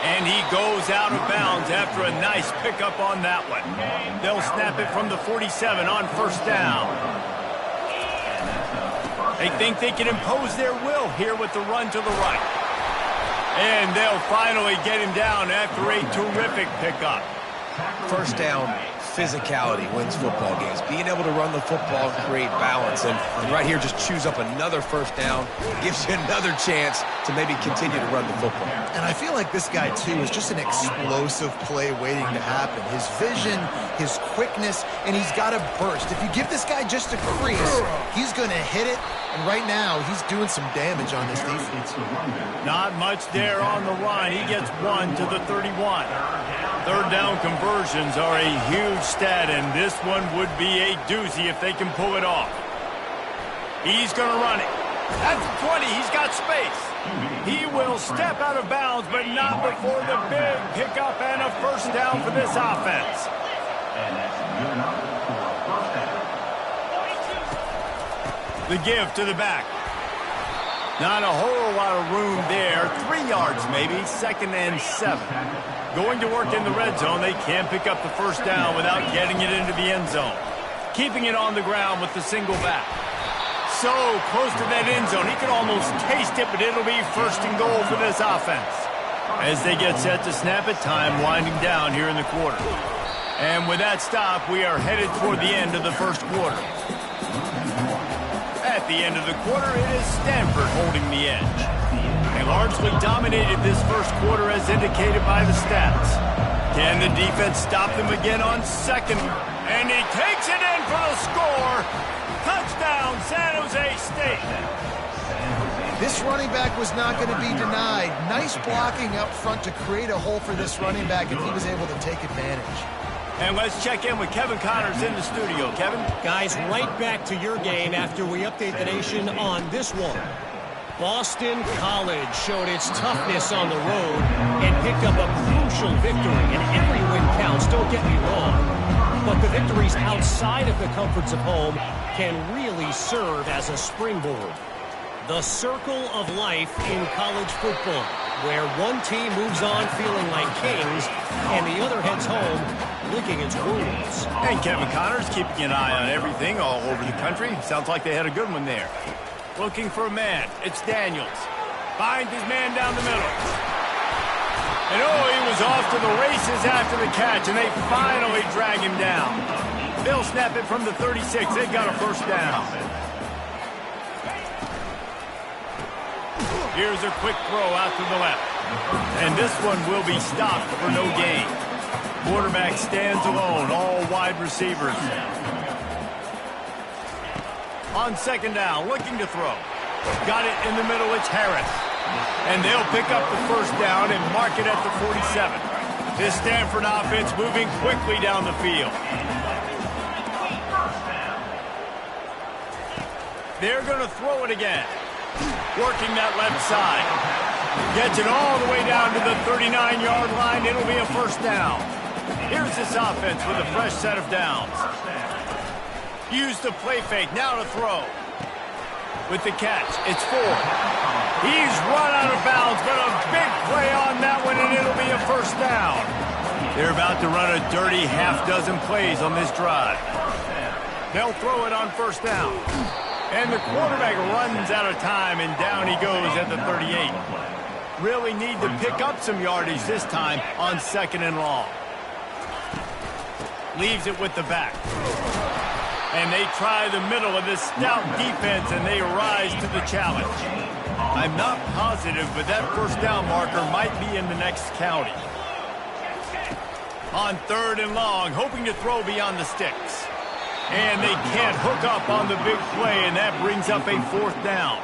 And he goes out of bounds after a nice pickup on that one. They'll snap it from the 47 on 1st down. They think they can impose their will here with the run to the right. And they'll finally get him down after a terrific pickup. First down, physicality wins football games. Being able to run the football and create balance. And right here, just choose up another first down. Gives you another chance to maybe continue to run the football. And I feel like this guy, too, is just an explosive play waiting to happen. His vision, his quickness, and he's got a burst. If you give this guy just a crease, he's going to hit it. And right now, he's doing some damage on this defense. Not much there on the line. He gets 1 to the 31. 3rd down conversions are a huge stat, and this one would be a doozy if they can pull it off. He's going to run it. That's the 20. He's got space. He will step out of bounds, but not before the big pickup and a first down for this offense. The give to the back. Not a whole lot of room there. 3 yards maybe, 2nd and 7. Going to work in the red zone, they can't pick up the first down without getting it into the end zone. Keeping it on the ground with the single back. So close to that end zone, he could almost taste it, but it'll be 1st and goal for this offense. As they get set to snap it, time winding down here in the quarter. And with that stop, we are headed toward the end of the 1st quarter. At the end of the quarter, it is Stanford holding the edge. They largely dominated this 1st quarter as indicated by the stats. Can the defense stop them again on 2nd? And he takes it in for the score. Touchdown, San Jose State. This this running back was not going to be denied. Nice blocking up front to create a hole for this running back, and he was able to take advantage. And let's check in with Kevin Connors in the studio. Kevin? Guys, right back to your game after we update the nation on this one. Boston College showed its toughness on the road and picked up a crucial victory. And every win counts, don't get me wrong. But the victories outside of the comforts of home can really serve as a springboard. The circle of life in college football, where one team moves on feeling like kings and the other heads home licking its wounds. And Kevin Connors keeping an eye on everything all over the country. Sounds like they had a good one there. Looking for a man. It's Daniels. Finds his man down the middle. And he was off to the races after the catch, and they finally drag him down. They'll snap it from the 36. They've got a first down. Here's a quick throw out to the left. And this one will be stopped for no gain. Quarterback stands alone, all wide receivers. On second down, looking to throw. Got it in the middle, it's Harris. And they'll pick up the first down and mark it at the 47. This Stanford offense moving quickly down the field. They're going to throw it again. Working that left side. Gets it all the way down to the 39-yard line. It'll be a first down. Here's this offense with a fresh set of downs. Use the play fake. Now to throw. With the catch, it's Ford. He's run out of bounds, but a big play on that one, and it'll be a first down. They're about to run a dirty half-dozen plays on this drive. They'll throw it on first down. And the quarterback runs out of time, and down he goes at the 38. Really need to pick up some yardage this time on second and long. Leaves it with the back. And they try the middle of this stout defense, and they rise to the challenge. I'm not positive, but that first down marker might be in the next county. On third and long, hoping to throw beyond the sticks. And they can't hook up on the big play, and that brings up a fourth down.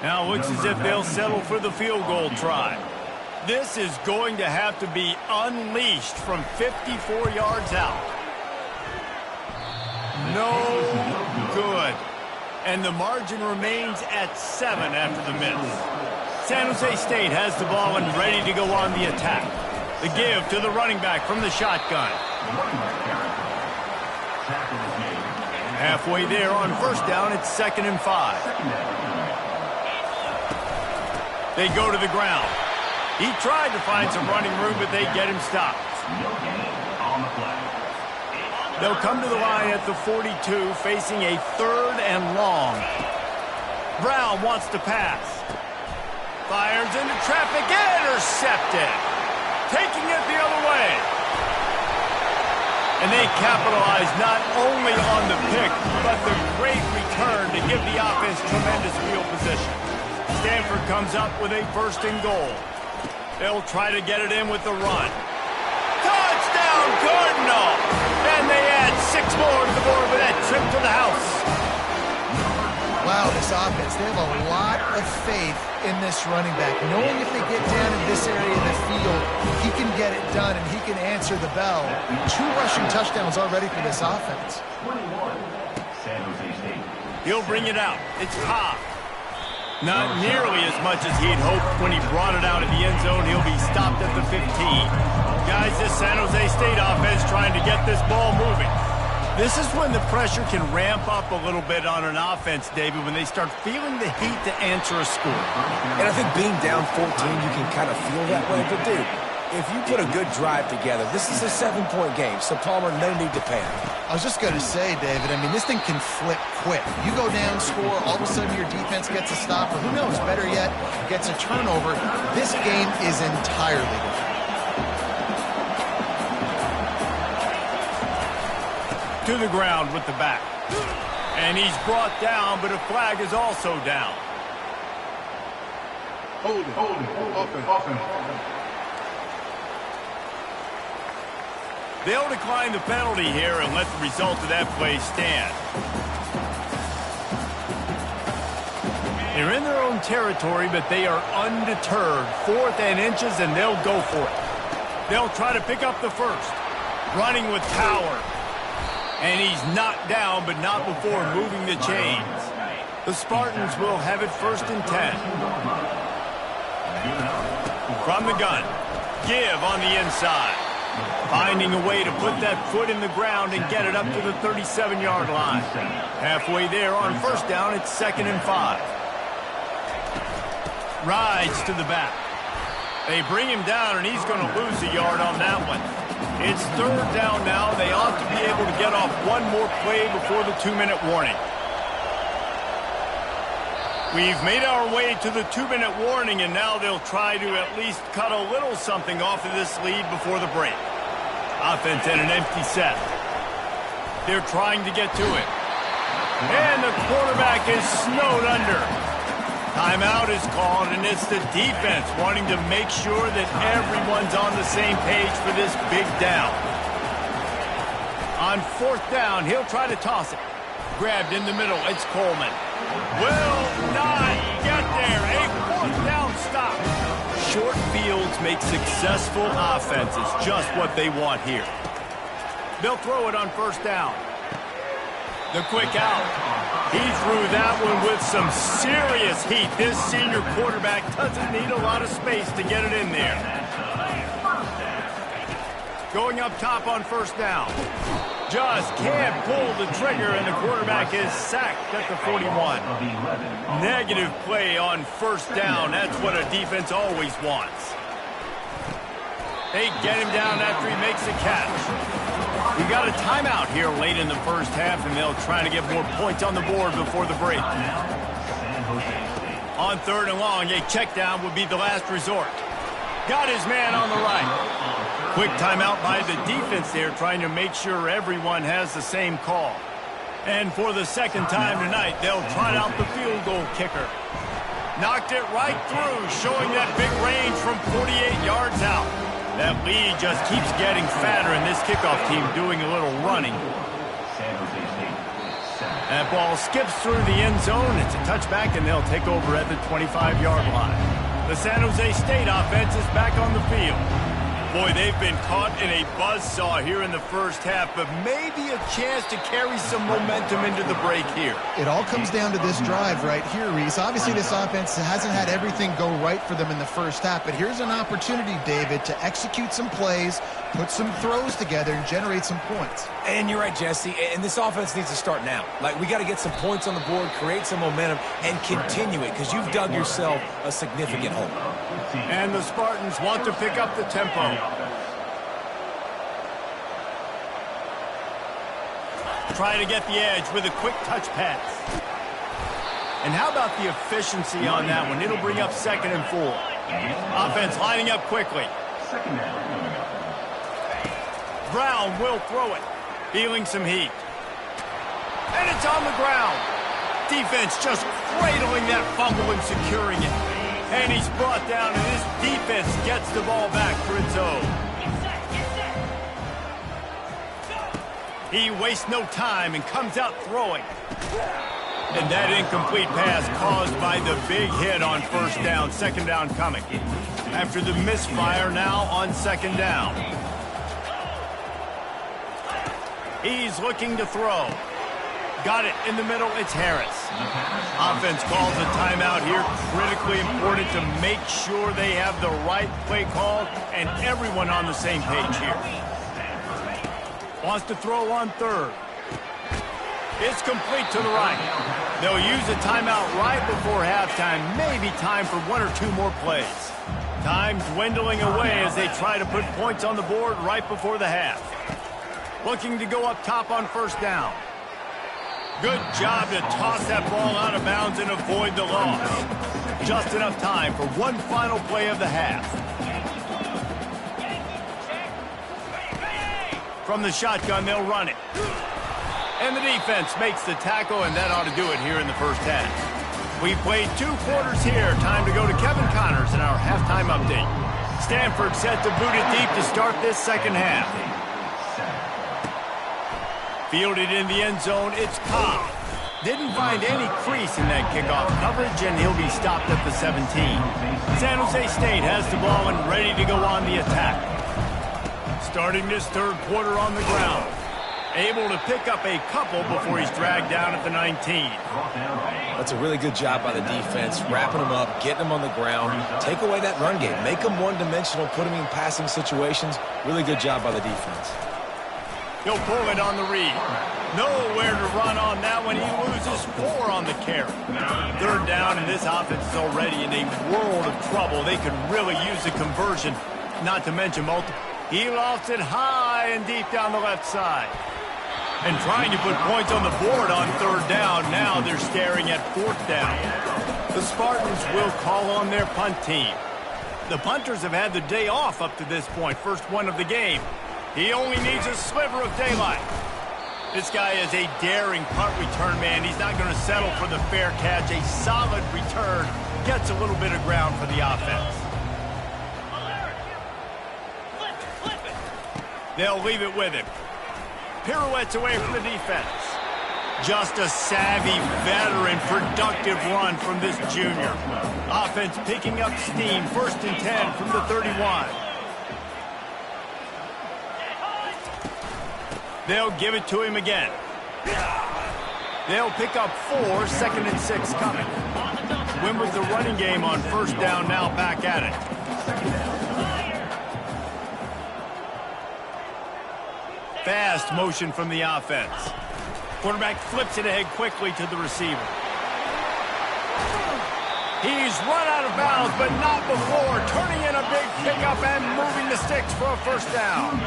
Now it looks as if they'll settle for the field goal try. This is going to have to be unleashed from 54 yards out. No good. And the margin remains at 7 after the miss. San Jose State has the ball and ready to go on the attack. The give to the running back from the shotgun. Halfway there on first down, it's 2nd and 5. They go to the ground. He tried to find some running room, but they get him stopped. They'll come to the line at the 42, facing a 3rd and long. Brown wants to pass. Fires into traffic, intercepted. Taking it the other way. And they capitalize not only on the pick, but the great return to give the offense tremendous field position. Stanford comes up with a 1st and goal. They'll try to get it in with the run. Touchdown, Cardinal! And they add 6 more to the board with that trip to the house. Wow, this offense, they have a lot of faith in this running back. Knowing if they get down in this area of the field, he can get it done and he can answer the bell. 2 rushing touchdowns already for this offense. He'll bring it out. It's Cobb. Not nearly as much as he'd hoped when he brought it out of the end zone. He'll be stopped at the 15. Guys, this San Jose State offense trying to get this ball moving. This is when the pressure can ramp up a little bit on an offense, David, when they start feeling the heat to answer a score. And I think being down 14, you can kind of feel that way. But, dude, if you put a good drive together, this is a 7-point game, so Palmer, no need to panic. I was just going to say, David, I mean, this thing can flip quick. You go down, score, all of a sudden your defense gets a stop, or who knows, better yet, gets a turnover. This game is entirely different. To the ground with the back. And he's brought down, but a flag is also down. Hold it. Offense. They'll decline the penalty here and let the result of that play stand. They're in their own territory, but they are undeterred. 4th and inches, and they'll go for it. They'll try to pick up the first. Running with power. And he's knocked down, but not before moving the chains. The Spartans will have it 1st and 10. From the gun. Give on the inside. Finding a way to put that foot in the ground and get it up to the 37-yard line. Halfway there on 1st down, it's 2nd and 5. Rides to the back. They bring him down, and he's going to lose a yard on that one. It's 3rd down now. They ought to be able to get off one more play before the 2-minute warning. We've made our way to the 2-minute warning, and now they'll try to at least cut a little something off of this lead before the break. Offense in an empty set. They're trying to get to it. And the quarterback is snowed under. Timeout is called, and it's the defense wanting to make sure that everyone's on the same page for this big down. On 4th down, he'll try to toss it. Grabbed in the middle, it's Coleman. Will not get there. A 4th down stop. Short fields make successful offenses just what they want here. They'll throw it on 1st down. The quick out. He threw that one with some serious heat. This senior quarterback doesn't need a lot of space to get it in there. Going up top on 1st down. Just can't pull the trigger, and the quarterback is sacked at the 41. Negative play on 1st down. That's what a defense always wants. They get him down after he makes a catch. We got a timeout here late in the 1st half, and they'll try to get more points on the board before the break. On 3rd and long, a check down would be the last resort. Got his man on the right. Quick timeout by the defense there, trying to make sure everyone has the same call. And for the 2nd time tonight, they'll trot out the field goal kicker. Knocked it right through, showing that big range from 48 yards out. That lead just keeps getting fatter, and this kickoff team doing a little running. That ball skips through the end zone. It's a touchback, and they'll take over at the 25-yard line. The San Jose State offense is back on the field. Boy, they've been caught in a buzzsaw here in the 1st half, but maybe a chance to carry some momentum into the break here. It all comes down to this drive right here, Reese. Obviously, this offense hasn't had everything go right for them in the 1st half, but here's an opportunity, David, to execute some plays, put some throws together, and generate some points. And you're right, Jesse, and this offense needs to start now. Like, we got to get some points on the board, create some momentum, and continue it, because you've dug yourself a significant hole. And the Spartans want to pick up the tempo. Try to get the edge with a quick touch pass. And how about the efficiency on that one? It'll bring up 2nd and 4. Offense lining up quickly. Brown will throw it. Feeling some heat. And it's on the ground. Defense just cradling that fumble and securing it. And he's brought down, and this defense gets the ball back for its own. He wastes no time and comes out throwing. And that incomplete pass caused by the big hit on 1st down. 2nd down coming. After the misfire, now on 2nd down. He's looking to throw. Got it in the middle, it's Harris. Offense calls a timeout here. Critically important to make sure they have the right play call and everyone on the same page here. Wants to throw on 3rd. It's complete to the right. They'll use a timeout right before halftime. Maybe time for 1 or 2 more plays. Time dwindling away as they try to put points on the board right before the half. Looking to go up top on 1st down. Good job to toss that ball out of bounds and avoid the loss. Just enough time for one final play of the half. From the shotgun, they'll run it. And the defense makes the tackle, and that ought to do it here in the 1st half. We've played 2 quarters here. Time to go to Kevin Connors in our halftime update. Stanford set to boot it deep to start this 2nd half. Fielded in the end zone, it's Cobb. Didn't find any crease in that kickoff coverage, and he'll be stopped at the 17. San Jose State has the ball and ready to go on the attack. Starting this third quarter on the ground. Able to pick up a couple before he's dragged down at the 19. That's a really good job by the defense, wrapping him up, getting him on the ground. Take away that run game. Make him one-dimensional, put him in passing situations. Really good job by the defense. He'll pull it on the read. Nowhere to run on that one. He loses 4 on the carry. Third down, and this offense is already in a world of trouble. They could really use a conversion, not to mention multiple. He lofts it high and deep down the left side. And trying to put points on the board on third down. Now they're staring at fourth down. The Spartans will call on their punt team. The punters have had the day off up to this point. First one of the game. He only needs a sliver of daylight. This guy is a daring punt return man. He's not going to settle for the fair catch. A solid return. Gets a little bit of ground for the offense. They'll leave it with him. Pirouettes away from the defense. Just a savvy, veteran, productive run from this junior. Offense picking up steam. 1st and 10 from the 31. They'll give it to him again. They'll pick up 4, 2nd and 6 coming. Win with the running game on first down, now back at it. Fast motion from the offense. Quarterback flips it ahead quickly to the receiver. He's run out of bounds, but not before. Turning in a big pickup and moving the sticks for a first down.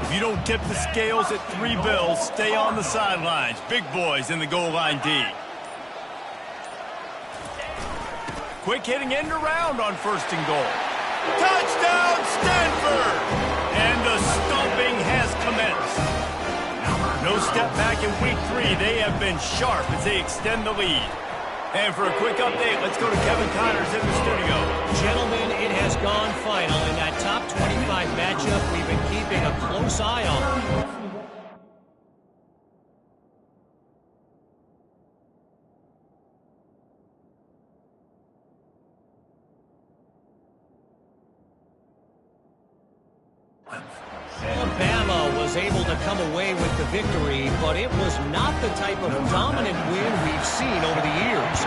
If you don't tip the scales at 3 bills, stay on the sidelines. Big boys in the goal line D. Quick hitting end around on 1st and goal. Touchdown, Stanford! And the stomping has commenced. No step back in week 3. They have been sharp as they extend the lead. And for a quick update, let's go to Kevin Connors in the studio. Gentlemen, it has gone final in that top 25 matchup we've been keeping a close eye on. Alabama was able to come away with the victory, but it was not the type of dominant win we've seen over the years.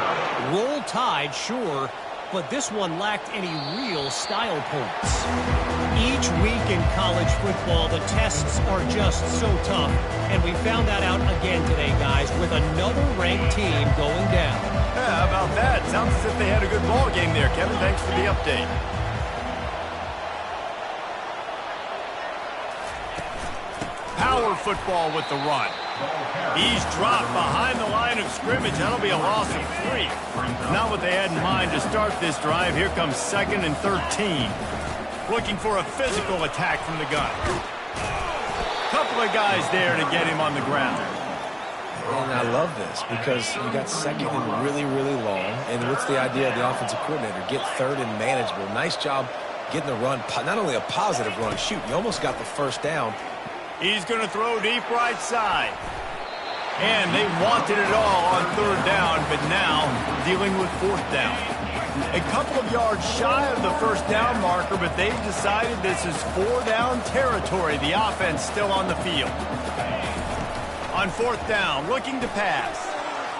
Roll Tide, sure, but this one lacked any real style points. Each week in college football, the tests are just so tough, and we found that out again today, guys, with another ranked team going down. Yeah, how about that? Sounds as if they had a good ball game there, Kevin. Thanks for the update. Power football with the run. He's dropped behind the line of scrimmage. That'll be a loss of 3. Not what they had in mind to start this drive. Here comes 2nd and 13. Looking for a physical attack from the gun. Couple of guys there to get him on the ground. And I love this because you got 2nd and really, really long. And what's the idea of the offensive coordinator? Get 3rd and manageable. Nice job getting the run. Not only a positive run, shoot, you almost got the first down. He's going to throw deep right side. And they wanted it all on 3rd down, but now dealing with 4th down. A couple of yards shy of the first down marker, but they've decided this is 4-down territory. The offense still on the field. On 4th down, looking to pass.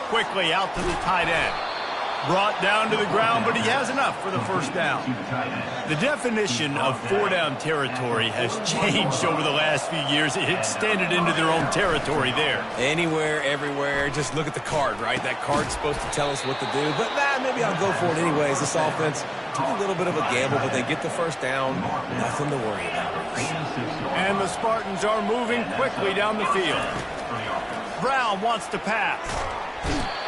Quickly out to the tight end. Brought down to the ground, but he has enough for the first down. The definition of 4-down territory has changed over the last few years. It extended into their own territory there. Anywhere, everywhere, just look at the card, right? That card's supposed to tell us what to do, but maybe I'll go for it anyways. This offense took a little bit of a gamble, but they get the first down. Nothing to worry about. And the Spartans are moving quickly down the field. Brown wants to pass.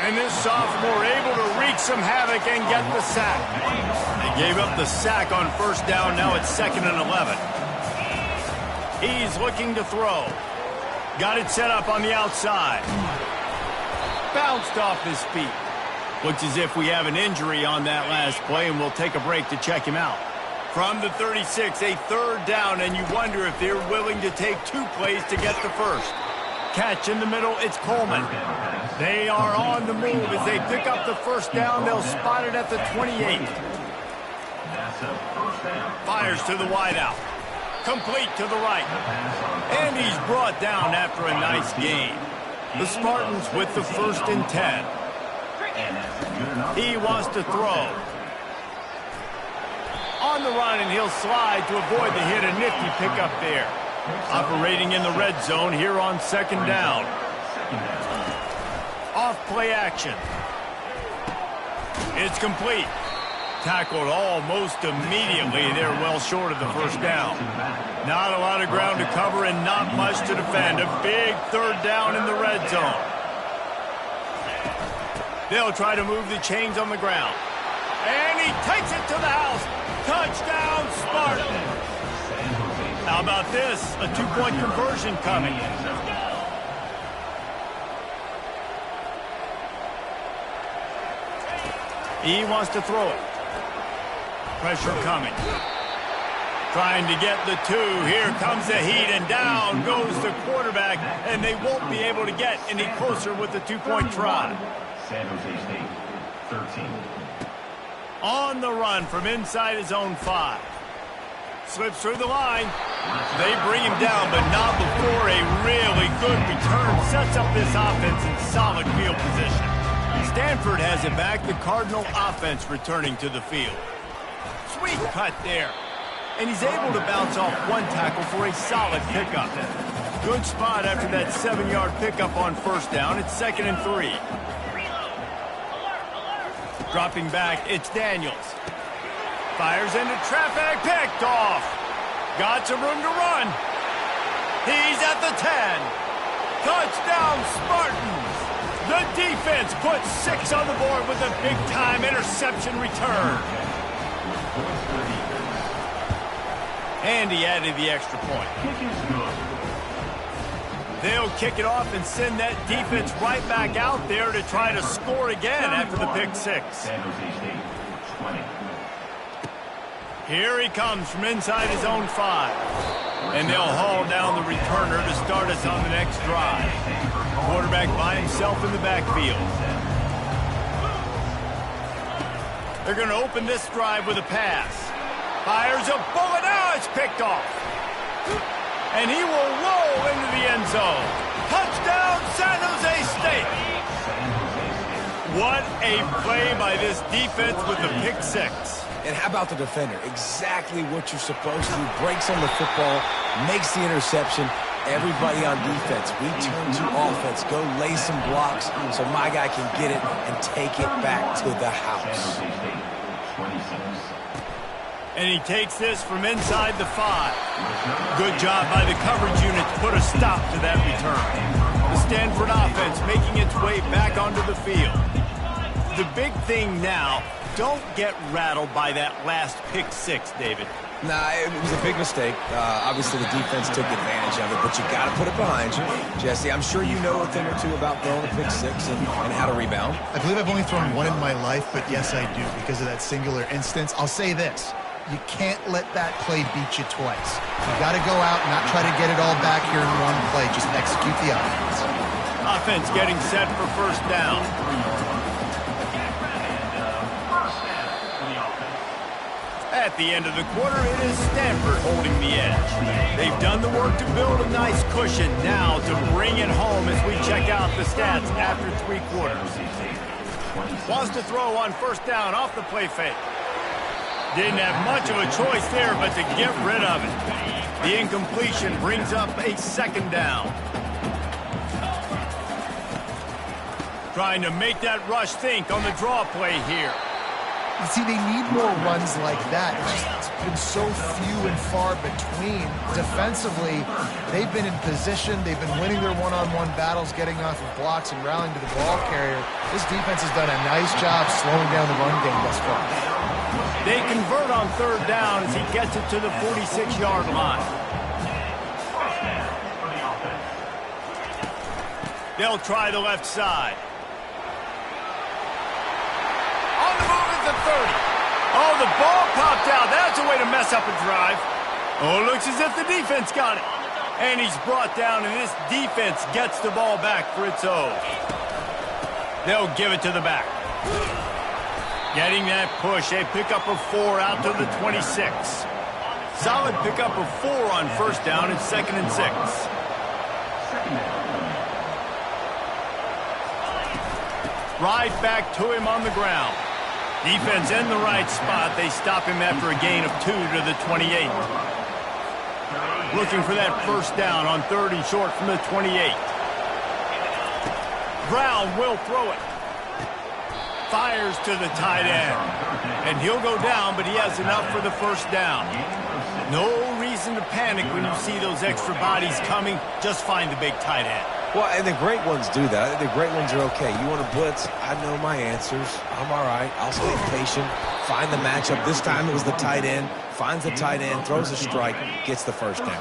And this sophomore able to wreak some havoc and get the sack. They gave up the sack on first down. Now it's 2nd and 11. He's looking to throw. Got it set up on the outside. Bounced off his feet. Looks as if we have an injury on that last play, and we'll take a break to check him out. From the 36, a 3rd down, and you wonder if they're willing to take 2 plays to get the first. Catch in the middle, it's Coleman. They are on the move as they pick up the first down. They'll spot it at the 28. Fires to the wideout. Complete to the right. And he's brought down after a nice gain. The Spartans with the 1st and 10. He wants to throw. On the run, and he'll slide to avoid the hit. A nifty pickup there. Operating in the red zone here on 2nd down. Off play action. It's complete. Tackled almost immediately. They're well short of the 1st down. Not a lot of ground to cover and not much to defend. A big 3rd down in the red zone. They'll try to move the chains on the ground. And he takes it to the house. Touchdown, Spartans. How about this? A 2-point conversion coming. He wants to throw it. Pressure coming. Trying to get the 2. Here comes the heat, and down goes the quarterback, and they won't be able to get any closer with the 2-point try. San Jose State, 13. On the run from inside his own 5. Slips through the line. They bring him down, but not before a really good return sets up this offense in solid field position. Stanford has it back. The Cardinal offense returning to the field. Sweet cut there. And he's able to bounce off 1 tackle for a solid pickup. Good spot after that 7-yard pickup on 1st down. It's 2nd and 3. Dropping back, it's Daniels. Fires into traffic, picked off. Got some room to run. He's at the 10. Touchdown, Spartans. The defense puts 6 on the board with a big-time interception return. And he added the extra point. They'll kick it off and send that defense right back out there to try to score again after the pick 6. Here he comes from inside his own 5. And they'll haul down the returner to start us on the next drive. Quarterback by himself in the backfield. They're going to open this drive with a pass. Fires a bullet. Now it's picked off. And he will roll into the end zone. Touchdown, San Jose State. What a play by this defense with the pick 6. And how about the defender? Exactly what you're supposed to do. Breaks on the football, makes the interception. Everybody on defense, we turn to offense. Go lay some blocks so my guy can get it and take it back to the house. And he takes this from inside the 5. Good job by the coverage unit to put a stop to that return. The Stanford offense making its way back onto the field. The big thing now, don't get rattled by that last pick 6, David. Nah, it was a big mistake. Obviously, the defense took advantage of it, but you got to put it behind you. Jesse, I'm sure you know a thing or two about throwing a pick 6 and how to rebound. I believe I've only thrown 1 in my life, but yes, I do because of that singular instance. I'll say this. You can't let that play beat you twice. You got to go out and not try to get it all back here in 1 play. Just execute the offense. Offense getting set for 1st down. At the end of the quarter, it is Stanford holding the edge. They've done the work to build a nice cushion. Now to bring it home as we check out the stats after 3 quarters. Wants to throw on 1st down off the play fake. Didn't have much of a choice there, but to get rid of it. The incompletion brings up a 2nd down. Trying to make that rush think on the draw play here. You see, they need more runs like that. It's been so few and far between. Defensively, they've been in position. They've been winning their one-on-one battles, getting off of blocks and rallying to the ball carrier. This defense has done a nice job slowing down the run game thus far. They convert on 3rd down as he gets it to the 46-yard line. They'll try the left side. On the move at the 30. Oh, the ball popped out. That's a way to mess up a drive. Oh, it looks as if the defense got it. And he's brought down, and this defense gets the ball back for its own. They'll give it to the back. Getting that push, a pickup of 4 out to the 26. Solid pickup of 4 on first down and 2nd and 6. Right back to him on the ground. Defense in the right spot. They stop him after a gain of 2 to the 28. Looking for that first down on 3rd and short from the 28. Brown will throw it. Fires to the tight end. And he'll go down, but he has enough for the first down. No reason to panic when you see those extra bodies coming. Just find the big tight end. Well, and the great ones do that. The great ones are okay. You want to blitz? I know my answers. I'm all right. I'll stay patient. Find the matchup. This time it was the tight end. Finds the tight end, throws a strike, gets the first down.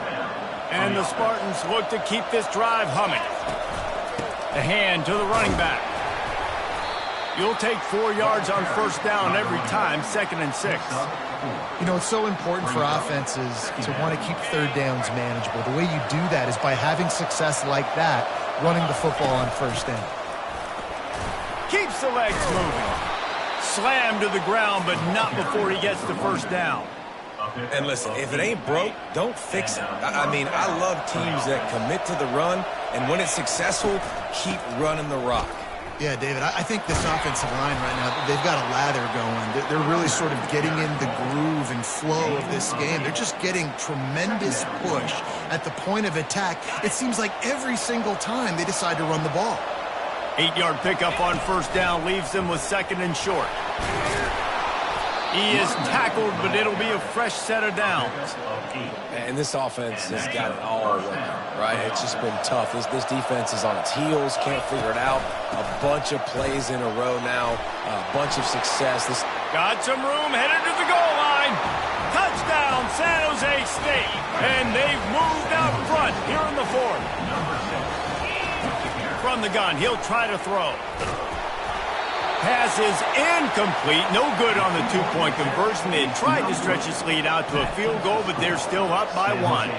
And the Spartans look to keep this drive humming. The hand to the running back. You'll take 4 yards on first down every time, 2nd and 6. You know, it's so important for offenses to want to keep third downs manageable. The way you do that is by having success like that, running the football on first down. Keeps the legs moving. Slammed to the ground, but not before he gets the first down. And listen, if it ain't broke, don't fix it. I mean, I love teams that commit to the run, and when it's successful, keep running the rock. Yeah, David, I think this offensive line right now, they've got a lather going. They're really sort of getting in the groove and flow of this game. They're just getting tremendous push at the point of attack. It seems like every single time they decide to run the ball. 8-yard pickup on first down leaves them with 2nd and short. He is tackled, but it'll be a fresh set of downs. And this offense has got it all working, right? It's just been tough. This defense is on its heels, can't figure it out. A bunch of plays in a row now, a bunch of success. Got some room, headed to the goal line. Touchdown, San Jose State. And they've moved out front here in the 4th. From the gun, he'll try to throw. Pass is incomplete. No good on the 2-point conversion. They had tried to stretch this lead out to a field goal, but they're still up by 1.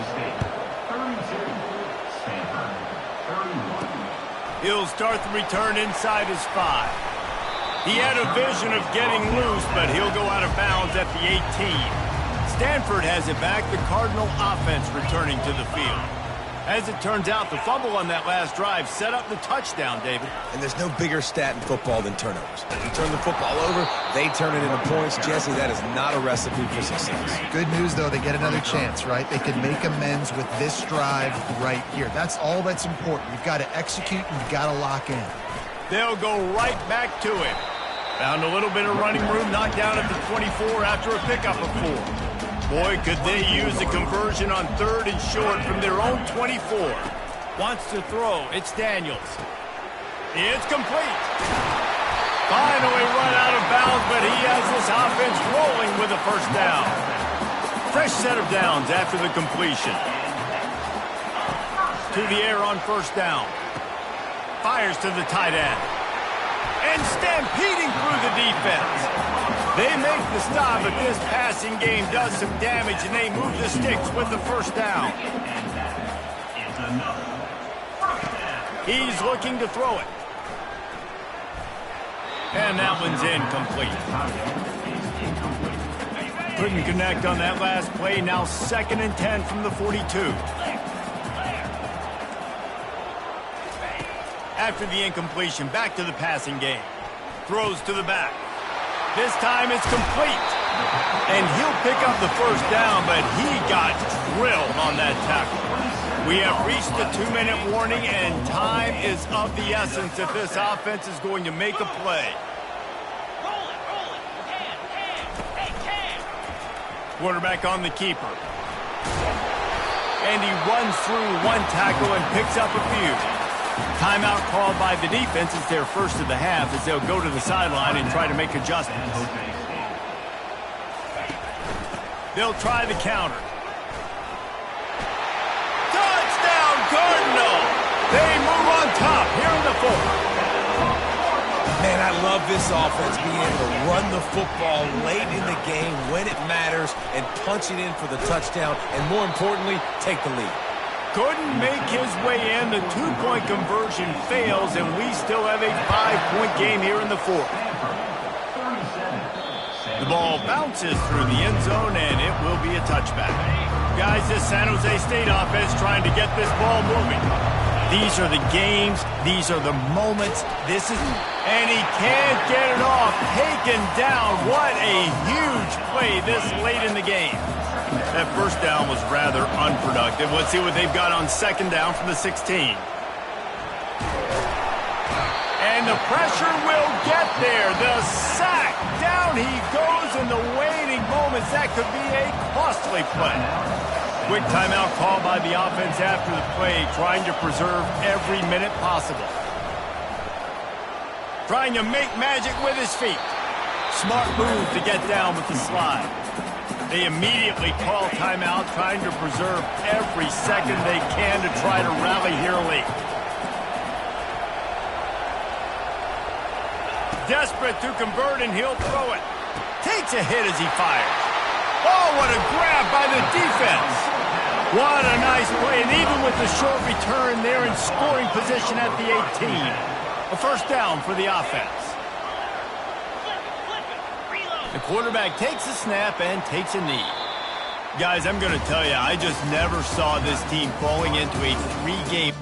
He'll start the return inside his 5. He had a vision of getting loose, but he'll go out of bounds at the 18. Stanford has it back. The Cardinal offense returning to the field. As it turns out, the fumble on that last drive set up the touchdown, David. And there's no bigger stat in football than turnovers. You turn the football over, they turn it into points. Jesse, that is not a recipe for success. Good news, though, they get another chance, right? They can make amends with this drive right here. That's all that's important. You've got to execute and you've got to lock in. They'll go right back to him. Found a little bit of running room, knocked down at the 24 after a pickup of 4. Boy, could they use a conversion on 3rd and short from their own 24. Wants to throw. It's Daniels. It's complete. Finally run out of bounds, but he has this offense rolling with a first down. Fresh set of downs after the completion. To the air on first down. Fires to the tight end. And stampeding through the defense. They make the stop, but this passing game does some damage, and they move the sticks with the first down. He's looking to throw it. And that one's incomplete. Couldn't connect on that last play. Now 2nd and 10 from the 42. After the incompletion, back to the passing game. Throws to the back. This time it's complete. And he'll pick up the first down, but he got drilled on that tackle. We have reached the 2-minute warning, and time is of the essence if this offense is going to make a play. Quarterback on the keeper. And he runs through one tackle and picks up a few. Timeout called by the defense. It's their first of the half as they'll go to the sideline and try to make adjustments. They'll try the counter. Touchdown, Cardinal! They move on top here in the 4th. Man, I love this offense being able to run the football late in the game when it matters and punch it in for the touchdown and, more importantly, take the lead. Couldn't make his way in. The two-point conversion fails, and we still have a 5-point game here in the fourth. The ball bounces through the end zone, and it will be a touchback. Guys, this San Jose State offense trying to get this ball moving. These are the games. These are the moments. And he can't get it off. Taken down. What a huge play this late in the game. That first down was rather unproductive. Let's see what they've got on second down from the 16. And the pressure will get there. The sack. Down he goes in the waning moments. That could be a costly play. Quick timeout called by the offense after the play, trying to preserve every minute possible. Trying to make magic with his feet. Smart move to get down with the slide. They immediately call timeout, trying to preserve every second they can to try to rally here late. Desperate to convert, and he'll throw it. Takes a hit as he fires. Oh, what a grab by the defense. What a nice play, and even with the short return, they're in scoring position at the 18. A first down for the offense. The quarterback takes a snap and takes a knee. Guys, I'm going to tell you, I just never saw this team falling into a 3-game